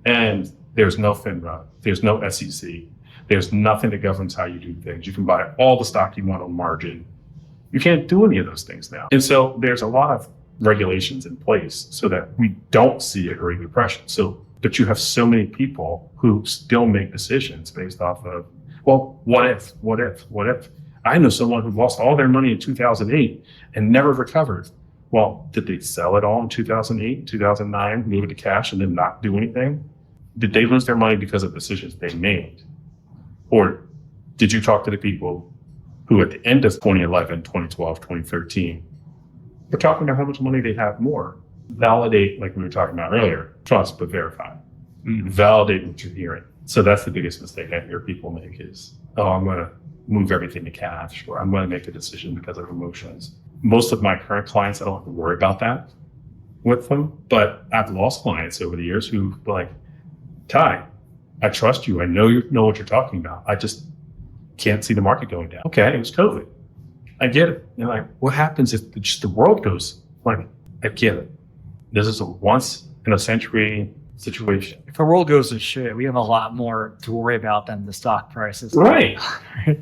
and there's no FINRA, there's no SEC, there's nothing that governs how you do things. You can buy all the stock you want on margin. You can't do any of those things now. And so there's a lot of regulations in place so that we don't see a Great Depression. But you have so many people who still make decisions based off of, well, what if? I know someone who lost all their money in 2008 and never recovered. Well, did they sell it all in 2008, 2009, move it to cash and then not do anything? Did they lose their money because of decisions they made? Or did you talk to the people who at the end of 2011, 2012, 2013, were talking about how much money they have more? Validate, like we were talking about earlier, trust but verify. Validate what you're hearing. So that's the biggest mistake I hear people make is, oh, I'm going to move everything to cash, or I'm going to make a decision because of emotions. Most of my current clients, I don't have to worry about that with them, but I've lost clients over the years who were like, Ty, I trust you. I know you know what you're talking about. I just can't see the market going down. Okay, it was COVID. I get it. And like, what happens if just the world goes? Like, I get it. This is a once in a century situation. If the world goes to shit, we have a lot more to worry about than the stock prices. Right.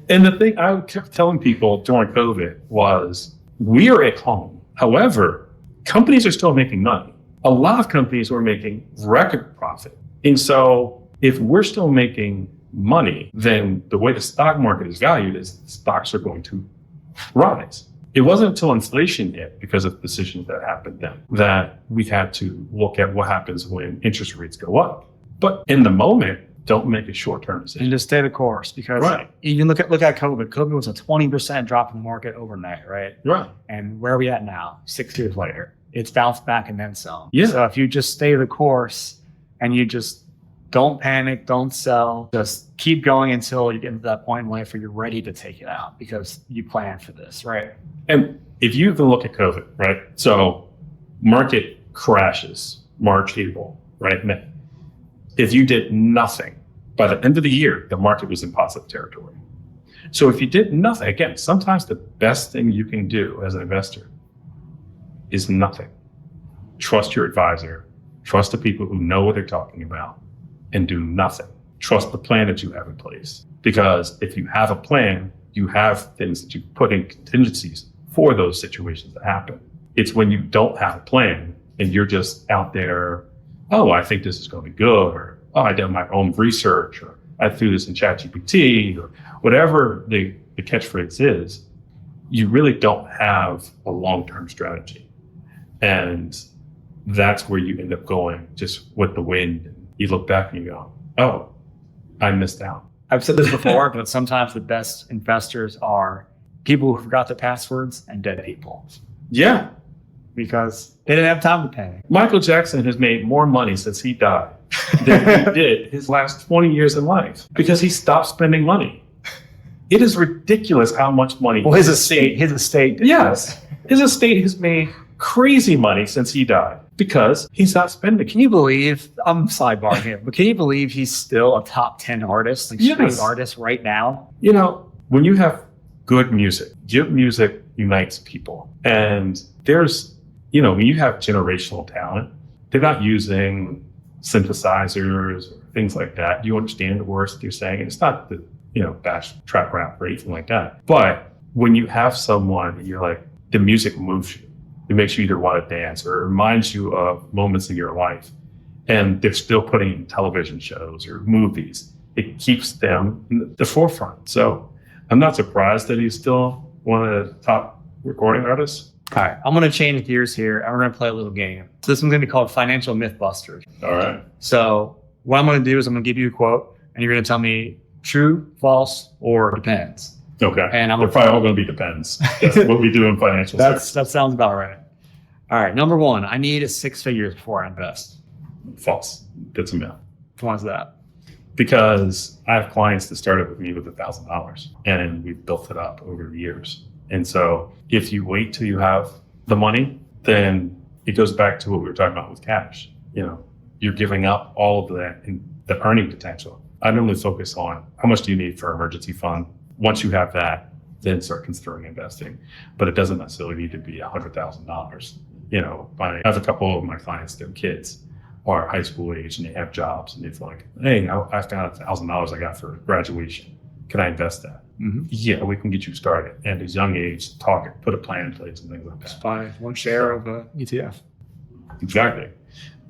And the thing I kept telling people during COVID was, we are at home. However, companies are still making money. A lot of companies were making record profit. And so if we're still making money, then the way the stock market is valued is stocks are going to rise. It wasn't until inflation hit, because of decisions that happened then, that we had to look at what happens when interest rates go up. But in the moment, don't make a short-term decision. And just stay the course, because you can look at COVID. COVID was a 20% drop in the market overnight, right? Right. And where are we at now? 6 years later, it's bounced back and then some. Yeah. So if you just stay the course and you just don't panic, don't sell, just keep going until you get to that point in life where you're ready to take it out because you plan for this, right? And if you even look at COVID, right? So market crashes March, April, right? May. If you did nothing, by the end of the year, the market was in positive territory. So if you did nothing, again, sometimes the best thing you can do as an investor is nothing. Trust your advisor, trust the people who know what they're talking about, and do nothing. Trust the plan that you have in place. Because if you have a plan, you have things that you put in contingencies for those situations that happen. It's when you don't have a plan and you're just out there, oh, I think this is going to be good, or oh, I did my own research, or I threw this in ChatGPT, or whatever the catchphrase is, you really don't have a long-term strategy. And that's where you end up going just with the wind. You look back and you go, oh, I missed out. I've said this before, but sometimes the best investors are people who forgot their passwords and dead people. Yeah. Because they didn't have time to pay. Michael Jackson has made more money since he died than he did his last 20 years in life because he stopped spending money. It is ridiculous how much money. Well, his estate. Yes. His estate has made crazy money since he died because he's not spending. Can you believe, I'm sidebar here, but can you believe he's still a top 10 artist, like streaming artist right now? You know, when you have good music unites people. And there's, you know, when you have generational talent, they're not using synthesizers or things like that. You understand the words that you're saying. And it's not the, you know, bash trap rap or anything like that. But when you have someone, you're like, the music moves you. It makes you either want to dance or it reminds you of moments in your life. And they're still putting in television shows or movies. It keeps them in the forefront. So I'm not surprised that he's still one of the top recording artists. All right, I'm going to change gears here and we're going to play a little game. So this one's going to be called Financial MythBusters. All right. So What I'm going to do is I'm going to give you a quote and you're going to tell me true, false, or depends. Okay. And they're probably all going to be depends. That's what we do in financial services. That sounds about right. All right. Number one, I need 6 figures before I invest. False. That's a myth. Why is that? Because I have clients that started with me with $1,000 and we've built it up over the years. And so if you wait till you have the money, then it goes back to what we were talking about with cash. You're giving up all of that in the earning potential. I normally focus on how much do you need for an emergency fund. Once you have that, then start considering investing. But it doesn't necessarily need to be $100,000. I have a couple of my clients, their kids are high school age and they have jobs and it's like, hey, I found $1,000 I got for graduation. Can I invest that? Mm-hmm. Yeah, we can get you started. And at a young age, put a plan in place and things like that. Just buy one share of a ETF. Exactly.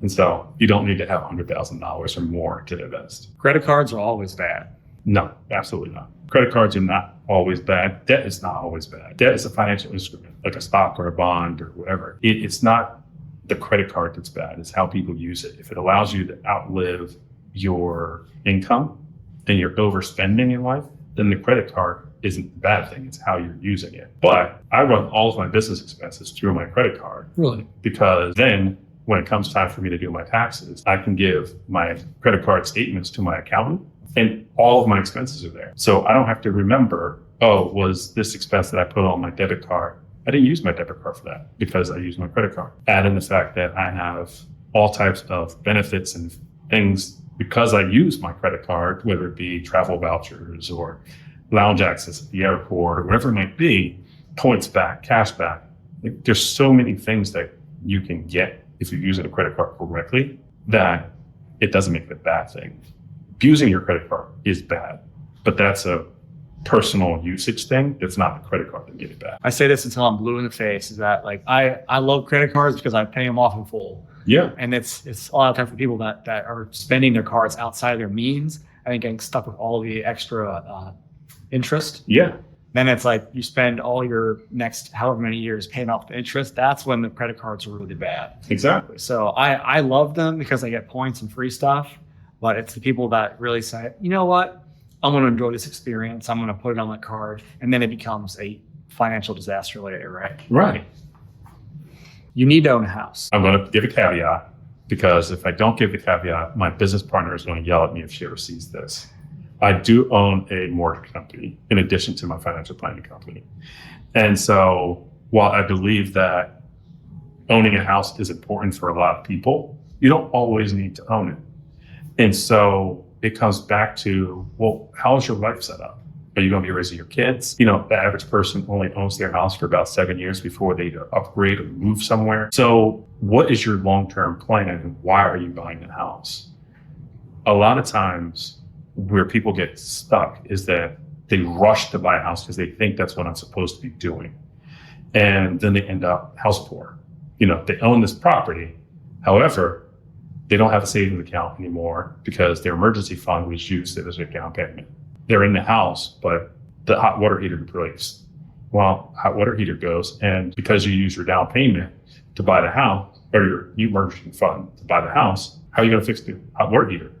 And so you don't need to have $100,000 or more to invest. Credit cards are always bad. No, absolutely not. Credit cards are not always bad. Debt is not always bad. Debt is a financial instrument, like a stock or a bond or whatever. It's not the credit card that's bad. It's how people use it. If it allows you to outlive your income and you're overspending in life, then the credit card isn't the bad thing. It's how you're using it. But I run all of my business expenses through my credit card. Really? Because then when it comes time for me to do my taxes, I can give my credit card statements to my accountant and all of my expenses are there. So I don't have to remember, was this expense that I put on my debit card? I didn't use my debit card for that because I used my credit card. Add in the fact that I have all types of benefits and things because I use my credit card, whether it be travel vouchers or lounge access at the airport or whatever it might be, points back, cash back. There's so many things that you can get if you're using a credit card correctly that it doesn't make it a bad thing. Abusing your credit card is bad, but that's a personal usage thing. That's not the credit card that get it bad. I say this until I'm blue in the face, is that like I love credit cards because I pay them off in full. Yeah. And it's a lot of time for people that are spending their cards outside of their means and getting stuck with all the extra interest. Yeah. Then it's like you spend all your next however many years paying off the interest. That's when the credit cards are really bad. Exactly. So I love them because I get points and free stuff. But it's the people that really say, you know what? I'm going to enjoy this experience. I'm going to put it on my card. And then it becomes a financial disaster later, right? Right. You need to own a house. I'm going to give a caveat because if I don't give the caveat, my business partner is going to yell at me if she ever sees this. I do own a mortgage company in addition to my financial planning company. And so while I believe that owning a house is important for a lot of people, you don't always need to own it. And so it comes back to, well, how's your life set up? Are you going to be raising your kids? The average person only owns their house for about 7 years before they upgrade or move somewhere. So what is your long-term plan and why are you buying a house? A lot of times where people get stuck is that they rush to buy a house because they think that's what I'm supposed to be doing. And then they end up house poor. They own this property. However, they don't have a savings account anymore because their emergency fund was used as a down payment. They're in the house, but the hot water heater breaks. Well, hot water heater goes, and because you use your down payment to buy the house, or your emergency fund to buy the house, how are you going to fix the hot water heater?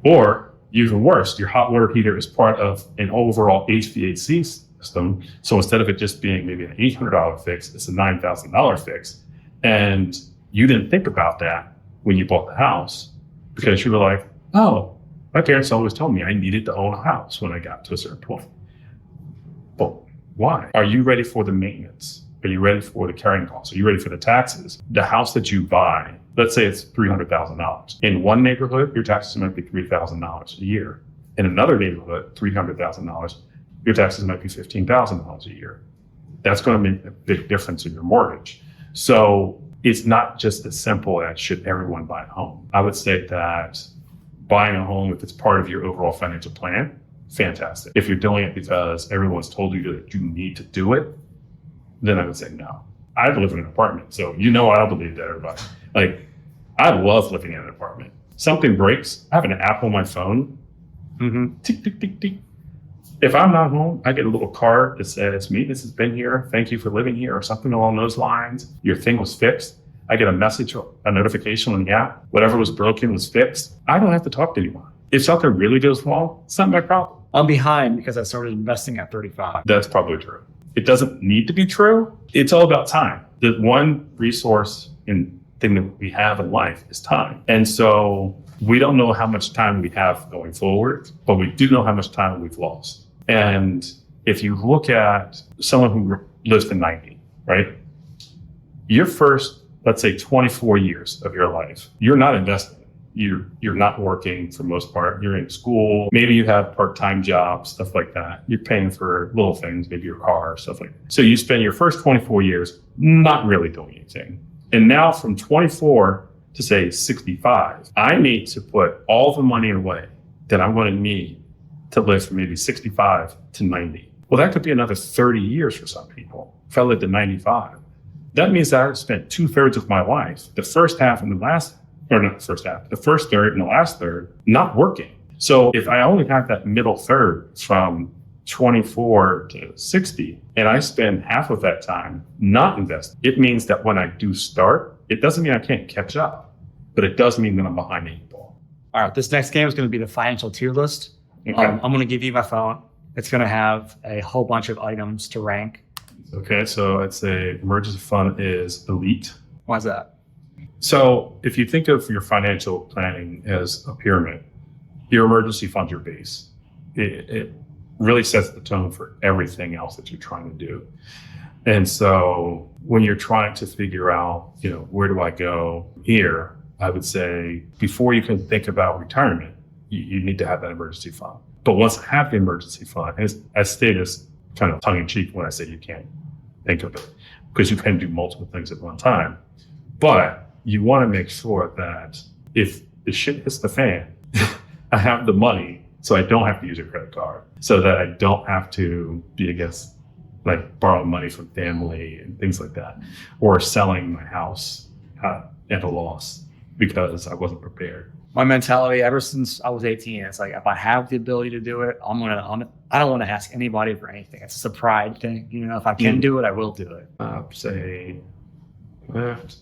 Or even worse, your hot water heater is part of an overall HVAC system. So instead of it just being maybe an $800 fix, it's a $9,000 fix. And you didn't think about that when you bought the house because you were like, oh, my parents always told me I needed to own a house when I got to a certain point. But why? Are you ready for the maintenance? Are you ready for the carrying costs? Are you ready for the taxes? The house that you buy, let's say it's $300,000. In one neighborhood, your taxes might be $3,000 a year. In another neighborhood, $300,000, your taxes might be $15,000 a year. That's going to make a big difference in your mortgage. So it's not just as simple as should everyone buy a home. I would say that buying a home, if it's part of your overall financial plan, fantastic. If you're doing it because everyone's told you that you need to do it, then I would say no. I live in an apartment, so I don't believe that, everybody. Like, I love living in an apartment. Something breaks, I have an app on my phone. Tick, tick, tick, tick. If I'm not home, I get a little card that says, maintenance has been here, thank you for living here, or something along those lines. Your thing was fixed. I get a message or a notification on the app. Whatever was broken was fixed. I don't have to talk to anyone. If something really goes wrong, it's not my problem. I'm behind because I started investing at 35. That's probably true. It doesn't need to be true. It's all about time. The one resource and thing that we have in life is time. And so we don't know how much time we have going forward, but we do know how much time we've lost. And if you look at someone who lives to 90, right? Your first, let's say 24 years of your life, you're not investing. You're not working for the most part. You're in school. Maybe you have part-time jobs, stuff like that. You're paying for little things, maybe your car, stuff like that. So you spend your first 24 years not really doing anything. And now from 24 to say 65, I need to put all the money away that I'm going to need to live from maybe 65 to 90. Well, that could be another 30 years for some people. If I lived to 95, that means that I've spent 2/3 of my life, the first half and the last, or not the first half, the first third and the last third, not working. So if I only have that middle third from 24 to 60, and I spend half of that time not investing, it means that when I do start, it doesn't mean I can't catch up, but it does mean that I'm behind the eight ball. All right, this next game is going to be the financial tier list. Okay. I'm going to give you my phone. It's going to have a whole bunch of items to rank. Okay, so I'd say emergency fund is elite. Why is that? So if you think of your financial planning as a pyramid, your emergency fund's your base. It really sets the tone for everything else that you're trying to do. And so when you're trying to figure out, where do I go here, I would say before you can think about retirement, you need to have that emergency fund. But once I have the emergency fund, and I say this kind of tongue in cheek when I say you can't think of it, because you can do multiple things at one time. But you want to make sure that if the shit hits the fan, I have the money so I don't have to use a credit card, so that I don't have to be against borrowing money from family and things like that, or selling my house at a loss because I wasn't prepared. My mentality ever since I was 18, it's like, if I have the ability to do it, I don't want to ask anybody for anything. It's just a pride thing. If I can do it, I will do it. Say that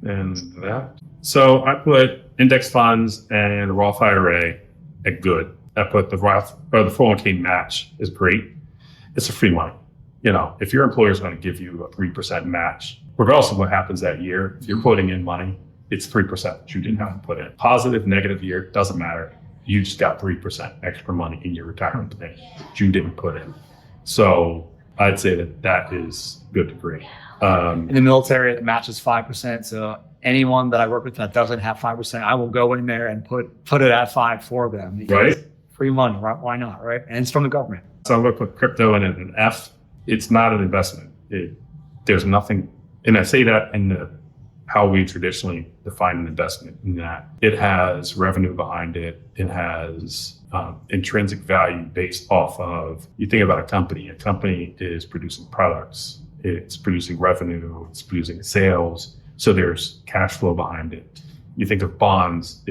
and that. So I put index funds and the Roth IRA at good. I put the Roth or the 401k match is great. It's a free money. If your employer is going to give you a 3% match, regardless of what happens that year, if you're putting in money, it's 3% that you didn't have to put in. Positive, negative year, doesn't matter. You just got 3% extra money in your retirement plan that you didn't put in. So I'd say that is good to great. In the military, it matches 5%. So anyone that I work with that doesn't have 5%, I will go in there and put it at 5 for them. Right. Free money, right? Why not, right? And it's from the government. So I'm going to put crypto in an F. It's not an investment. There's nothing, and I say that in how we traditionally define an investment, in that it has revenue behind it. It has intrinsic value based off of, you think about a company is producing products, it's producing revenue, it's producing sales. So there's cash flow behind it. You think of bonds,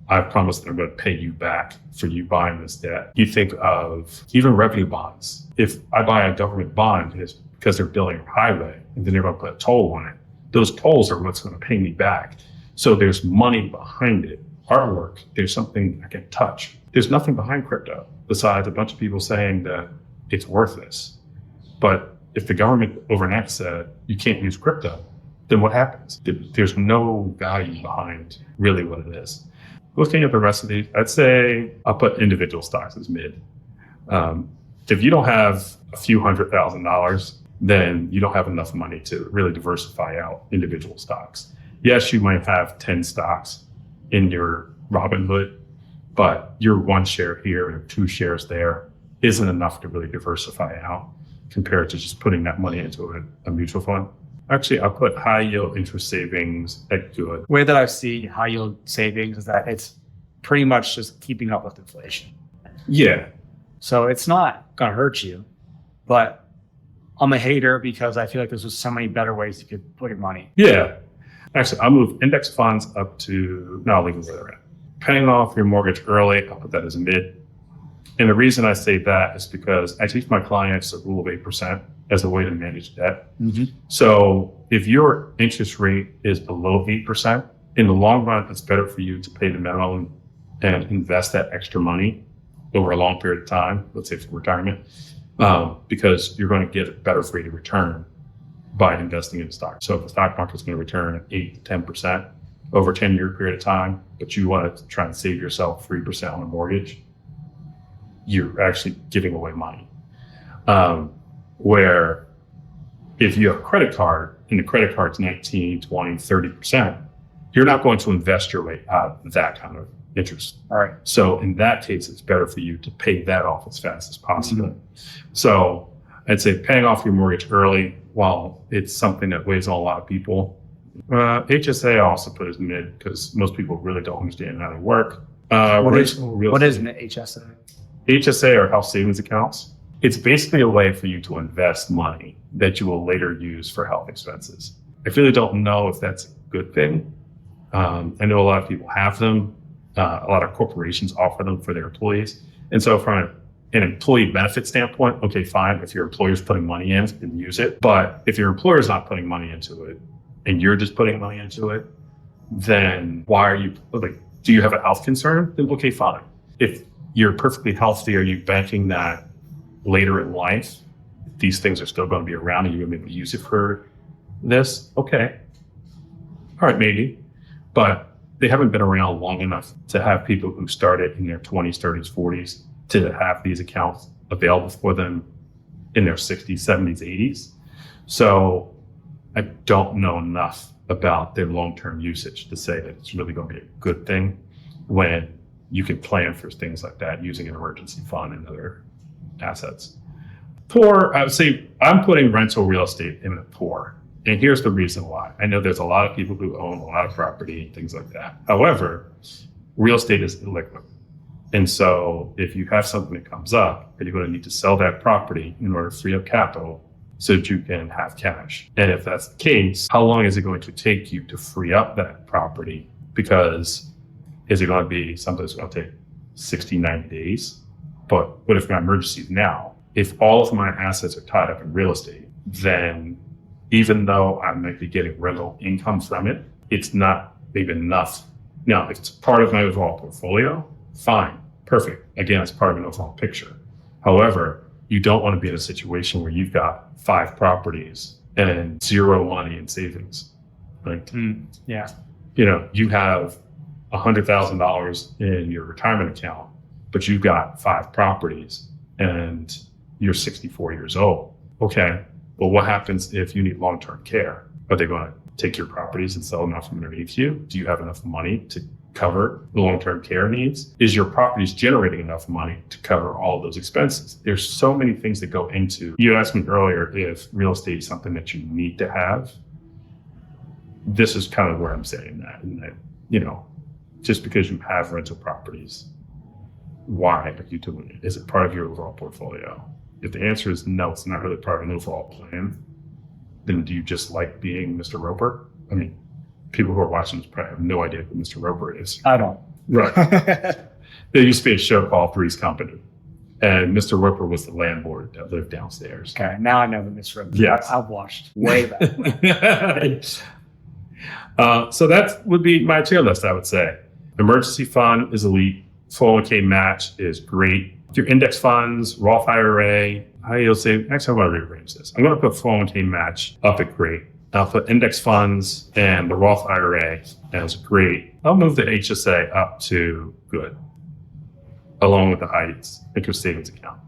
I promise that I'm going to pay you back for you buying this debt. You think of even revenue bonds. If I buy a government bond, it's because they're building a highway and then they're going to put a toll on it. Those tolls are what's going to pay me back. So there's money behind it. Artwork, there's something I can touch. There's nothing behind crypto besides a bunch of people saying that it's worthless. But if the government overnight said you can't use crypto, then what happens? There's no value behind really what it is. Looking at the rest of these, I'd say I'll put individual stocks as mid. If you don't have a few $100,000, then you don't have enough money to really diversify out individual stocks. Yes, you might have 10 stocks in your Robinhood, but your 1 share here and 2 shares there isn't enough to really diversify out compared to just putting that money into a mutual fund. Actually, I'll put high yield interest savings at good. The way that I see high yield savings is that it's pretty much just keeping up with inflation. Yeah. So it's not going to hurt you, but I'm a hater because I feel like there's just so many better ways you could put your money. Yeah. Actually, I'll move index funds up to, no, I'll leave it where they're at. Paying off your mortgage early, I'll put that as a mid. And the reason I say that is because I teach my clients the rule of 8% as a way to manage debt. So if your interest rate is below 8%, in the long run, it's better for you to pay the minimum and invest that extra money over a long period of time, let's say for retirement, because you're going to get a better rate of return by investing in stock. So if the stock market is going to return 8 to 10% over a 10-year period of time, but you want to try and save yourself 3% on a mortgage, you're actually giving away money. Where if you have a credit card and the credit card's 19, 20, 30%, you're not going to invest your way out of that kind of interest. All right. So in that case, it's better for you to pay that off as fast as possible. So I'd say paying off your mortgage early, while it's something that weighs on a lot of people. HSA I also put as mid because most people really don't understand how they work. What is an HSA? HSA or health savings accounts. It's basically a way for you to invest money that you will later use for health expenses. I really don't know if that's a good thing. I know a lot of people have them. A lot of corporations offer them for their employees. And so from an employee benefit standpoint, okay, fine. If your employer's putting money in, then use it. But if your employer's not putting money into it and you're just putting money into it, then why are you, like, do you have a health concern? Then okay, fine. If you're perfectly healthy, are you banking that later in life, these things are still going to be around and you're going to be able to use it for this? Okay. All right, maybe. But they haven't been around long enough to have people who started in their 20s, 30s, 40s to have these accounts available for them in their 60s, 70s, 80s. So I don't know enough about their long-term usage to say that it's really going to be a good thing when you can plan for things like that using an emergency fund and other assets. Poor, I would say I'm putting rental real estate in a poor. And here's the reason why. I know there's a lot of people who own a lot of property and things like that. However, real estate is illiquid. And so if you have something that comes up, you're going to need to sell that property in order to free up capital so that you can have cash. And if that's the case, how long is it going to take you to free up that property? Because is it going to be something that's going to take 60, 90 days? But what if my emergency is now? If all of my assets are tied up in real estate, then even though I might be getting rental income from it, it's not maybe enough. Now, if it's part of my overall portfolio, fine, perfect. Again, it's part of an overall picture. However, you don't want to be in a situation where you've got 5 properties and 0 money in savings. Right? Yeah. You know, you have $100,000 in your retirement account, but you've got 5 properties and you're 64 years old. Okay. Well, what happens if you need long-term care? Are they going to take your properties and sell them out from underneath you? Do you have enough money to cover the long-term care needs? Is your properties generating enough money to cover all of those expenses? There's so many things that go into. You asked me earlier if real estate is something that you need to have. This is kind of where I'm saying that. And that, you know, just because you have rental properties, why are you doing it? Is it part of your overall portfolio? If the answer is no, it's not really part of an overall plan, then do you just like being Mr. Roper? I mean, people who are watching this probably have no idea who Mr. Roper is. I don't. Right. There used to be a show called Three's Company, and Mr. Roper was the landlord that lived downstairs. Okay, now I know the Miss Roper. Yes. I've watched way back. So that would be my tier list, I would say. Emergency fund is elite. 401k match is great. Your index funds, Roth IRA, high yield savings. Actually, I want to rearrange this. I'm going to put 401k match up at great. I'll put index funds and the Roth IRA as great. I'll move the HSA up to good, along with the high interest savings account.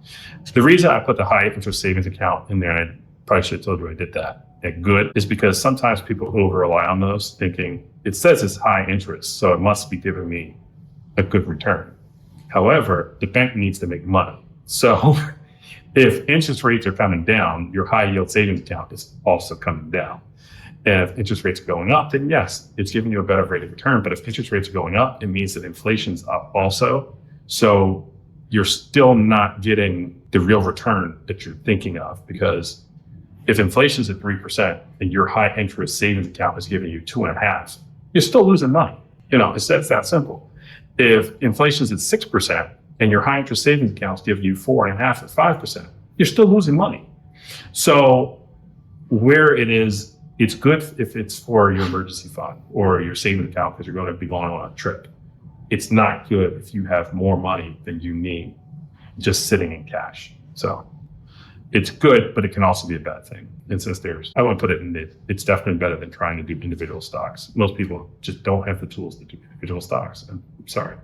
The reason I put the high interest savings account in there, and I probably should have told you I did that, at good, is because sometimes people over rely on those thinking it says it's high interest, so it must be giving me a good return. However, the bank needs to make money. So if interest rates are coming down, your high yield savings account is also coming down. And if interest rates are going up, then yes, it's giving you a better rate of return. But if interest rates are going up, it means that inflation's up also. So you're still not getting the real return that you're thinking of, because if inflation's at 3% and your high interest savings account is giving you 2.5%, you're still losing money. You know, it's that simple. If inflation's at 6% and your high interest savings accounts give you 4.5% or 5%, you're still losing money. So where it is, it's good if it's for your emergency fund or your savings account because you're going to be going on a trip. It's not good if you have more money than you need just sitting in cash. So it's good, but it can also be a bad thing. And since I wouldn't put it in it, it's definitely better than trying to do individual stocks. Most people just don't have the tools to do individual stocks. I'm sorry.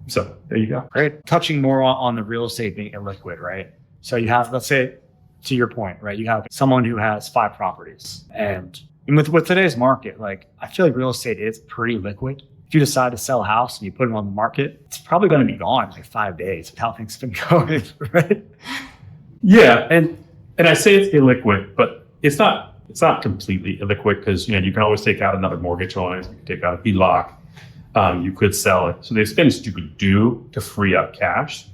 So there you go. Great. Touching more on the real estate being illiquid, right? So you have, let's say, to your point, right? You have someone who has 5 properties, and with today's market, like I feel like real estate is pretty liquid. If you decide to sell a house and you put it on the market, it's probably going to be gone in like 5 days with how things have been going, right? Yeah, and I say it's illiquid, but it's not completely illiquid because you can always take out another mortgage on it. You can take out a HELOC. You could sell it. So there's things you could do to free up cash.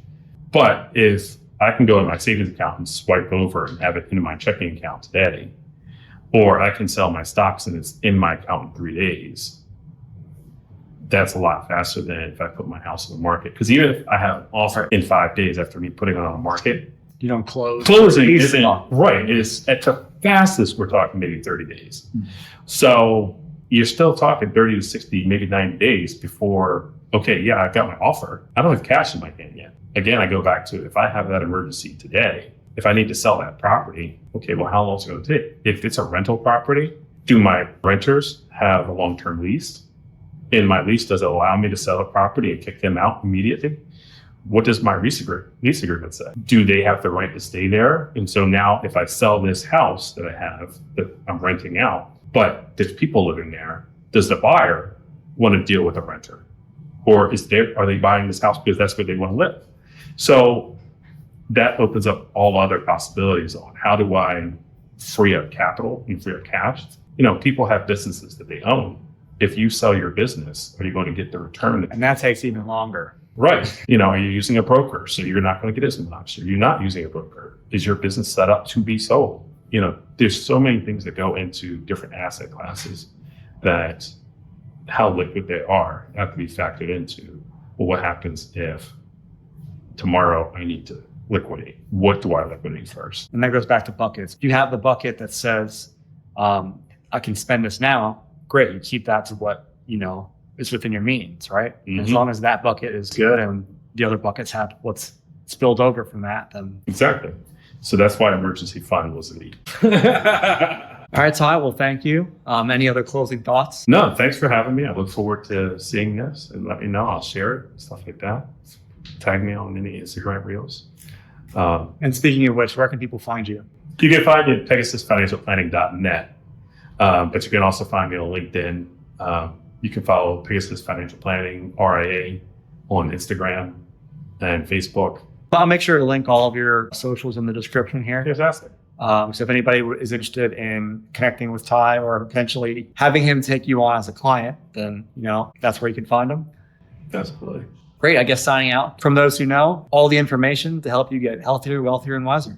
But if I can go in my savings account and swipe over and have it in my checking account today, or I can sell my stocks and it's in my account in 3 days, that's a lot faster than if I put my house on the market. Because even if I have an offer in 5 days after me putting it on the market, you don't close. Closing isn't right. It's at the fastest we're talking maybe 30 days. So you're still talking 30 to 60, maybe 90 days before, okay, yeah, I've got my offer. I don't have cash in my hand yet. Again, I go back to if I have that emergency today, if I need to sell that property, okay, well, how long is it going to take? If it's a rental property, do my renters have a long-term lease? In my lease, does it allow me to sell a property and kick them out immediately? What does my lease agreement say? Do they have the right to stay there? And so now if I sell this house that I have that I'm renting out, but there's people living there, does the buyer want to deal with a renter? Or are they buying this house because that's where they want to live? So that opens up all other possibilities on how do I free up capital and free up cash? People have businesses that they own. If you sell your business, are you going to get the return? And that takes even longer. Right. Are you using a broker? So you're not going to get as much. Are you not using a broker? Is your business set up to be sold? There's so many things that go into different asset classes that how liquid they are have to be factored into. Well, what happens if tomorrow I need to liquidate? What do I liquidate first? And that goes back to buckets. If you have the bucket that says, I can spend this now, great. You keep that to what, is within your means, right? Mm-hmm. As long as that bucket is good and the other buckets have what's spilled over from that, then. Exactly. So that's why emergency fund was a need. All right, Ty, well, thank you. Any other closing thoughts? No, thanks for having me. I look forward to seeing this and let me know. I'll share it, stuff like that. Tag me on any Instagram reels. And speaking of which, where can people find you? You can find me at PegasusFinancialPlanning.net. But you can also find me on LinkedIn. You can follow Pegasus Financial Planning, RIA, on Instagram and Facebook. I'll make sure to link all of your socials in the description here. Fantastic. So if anybody is interested in connecting with Ty or potentially having him take you on as a client, then, that's where you can find him. Absolutely. Great. I guess signing out from those who know all the information to help you get healthier, wealthier, and wiser.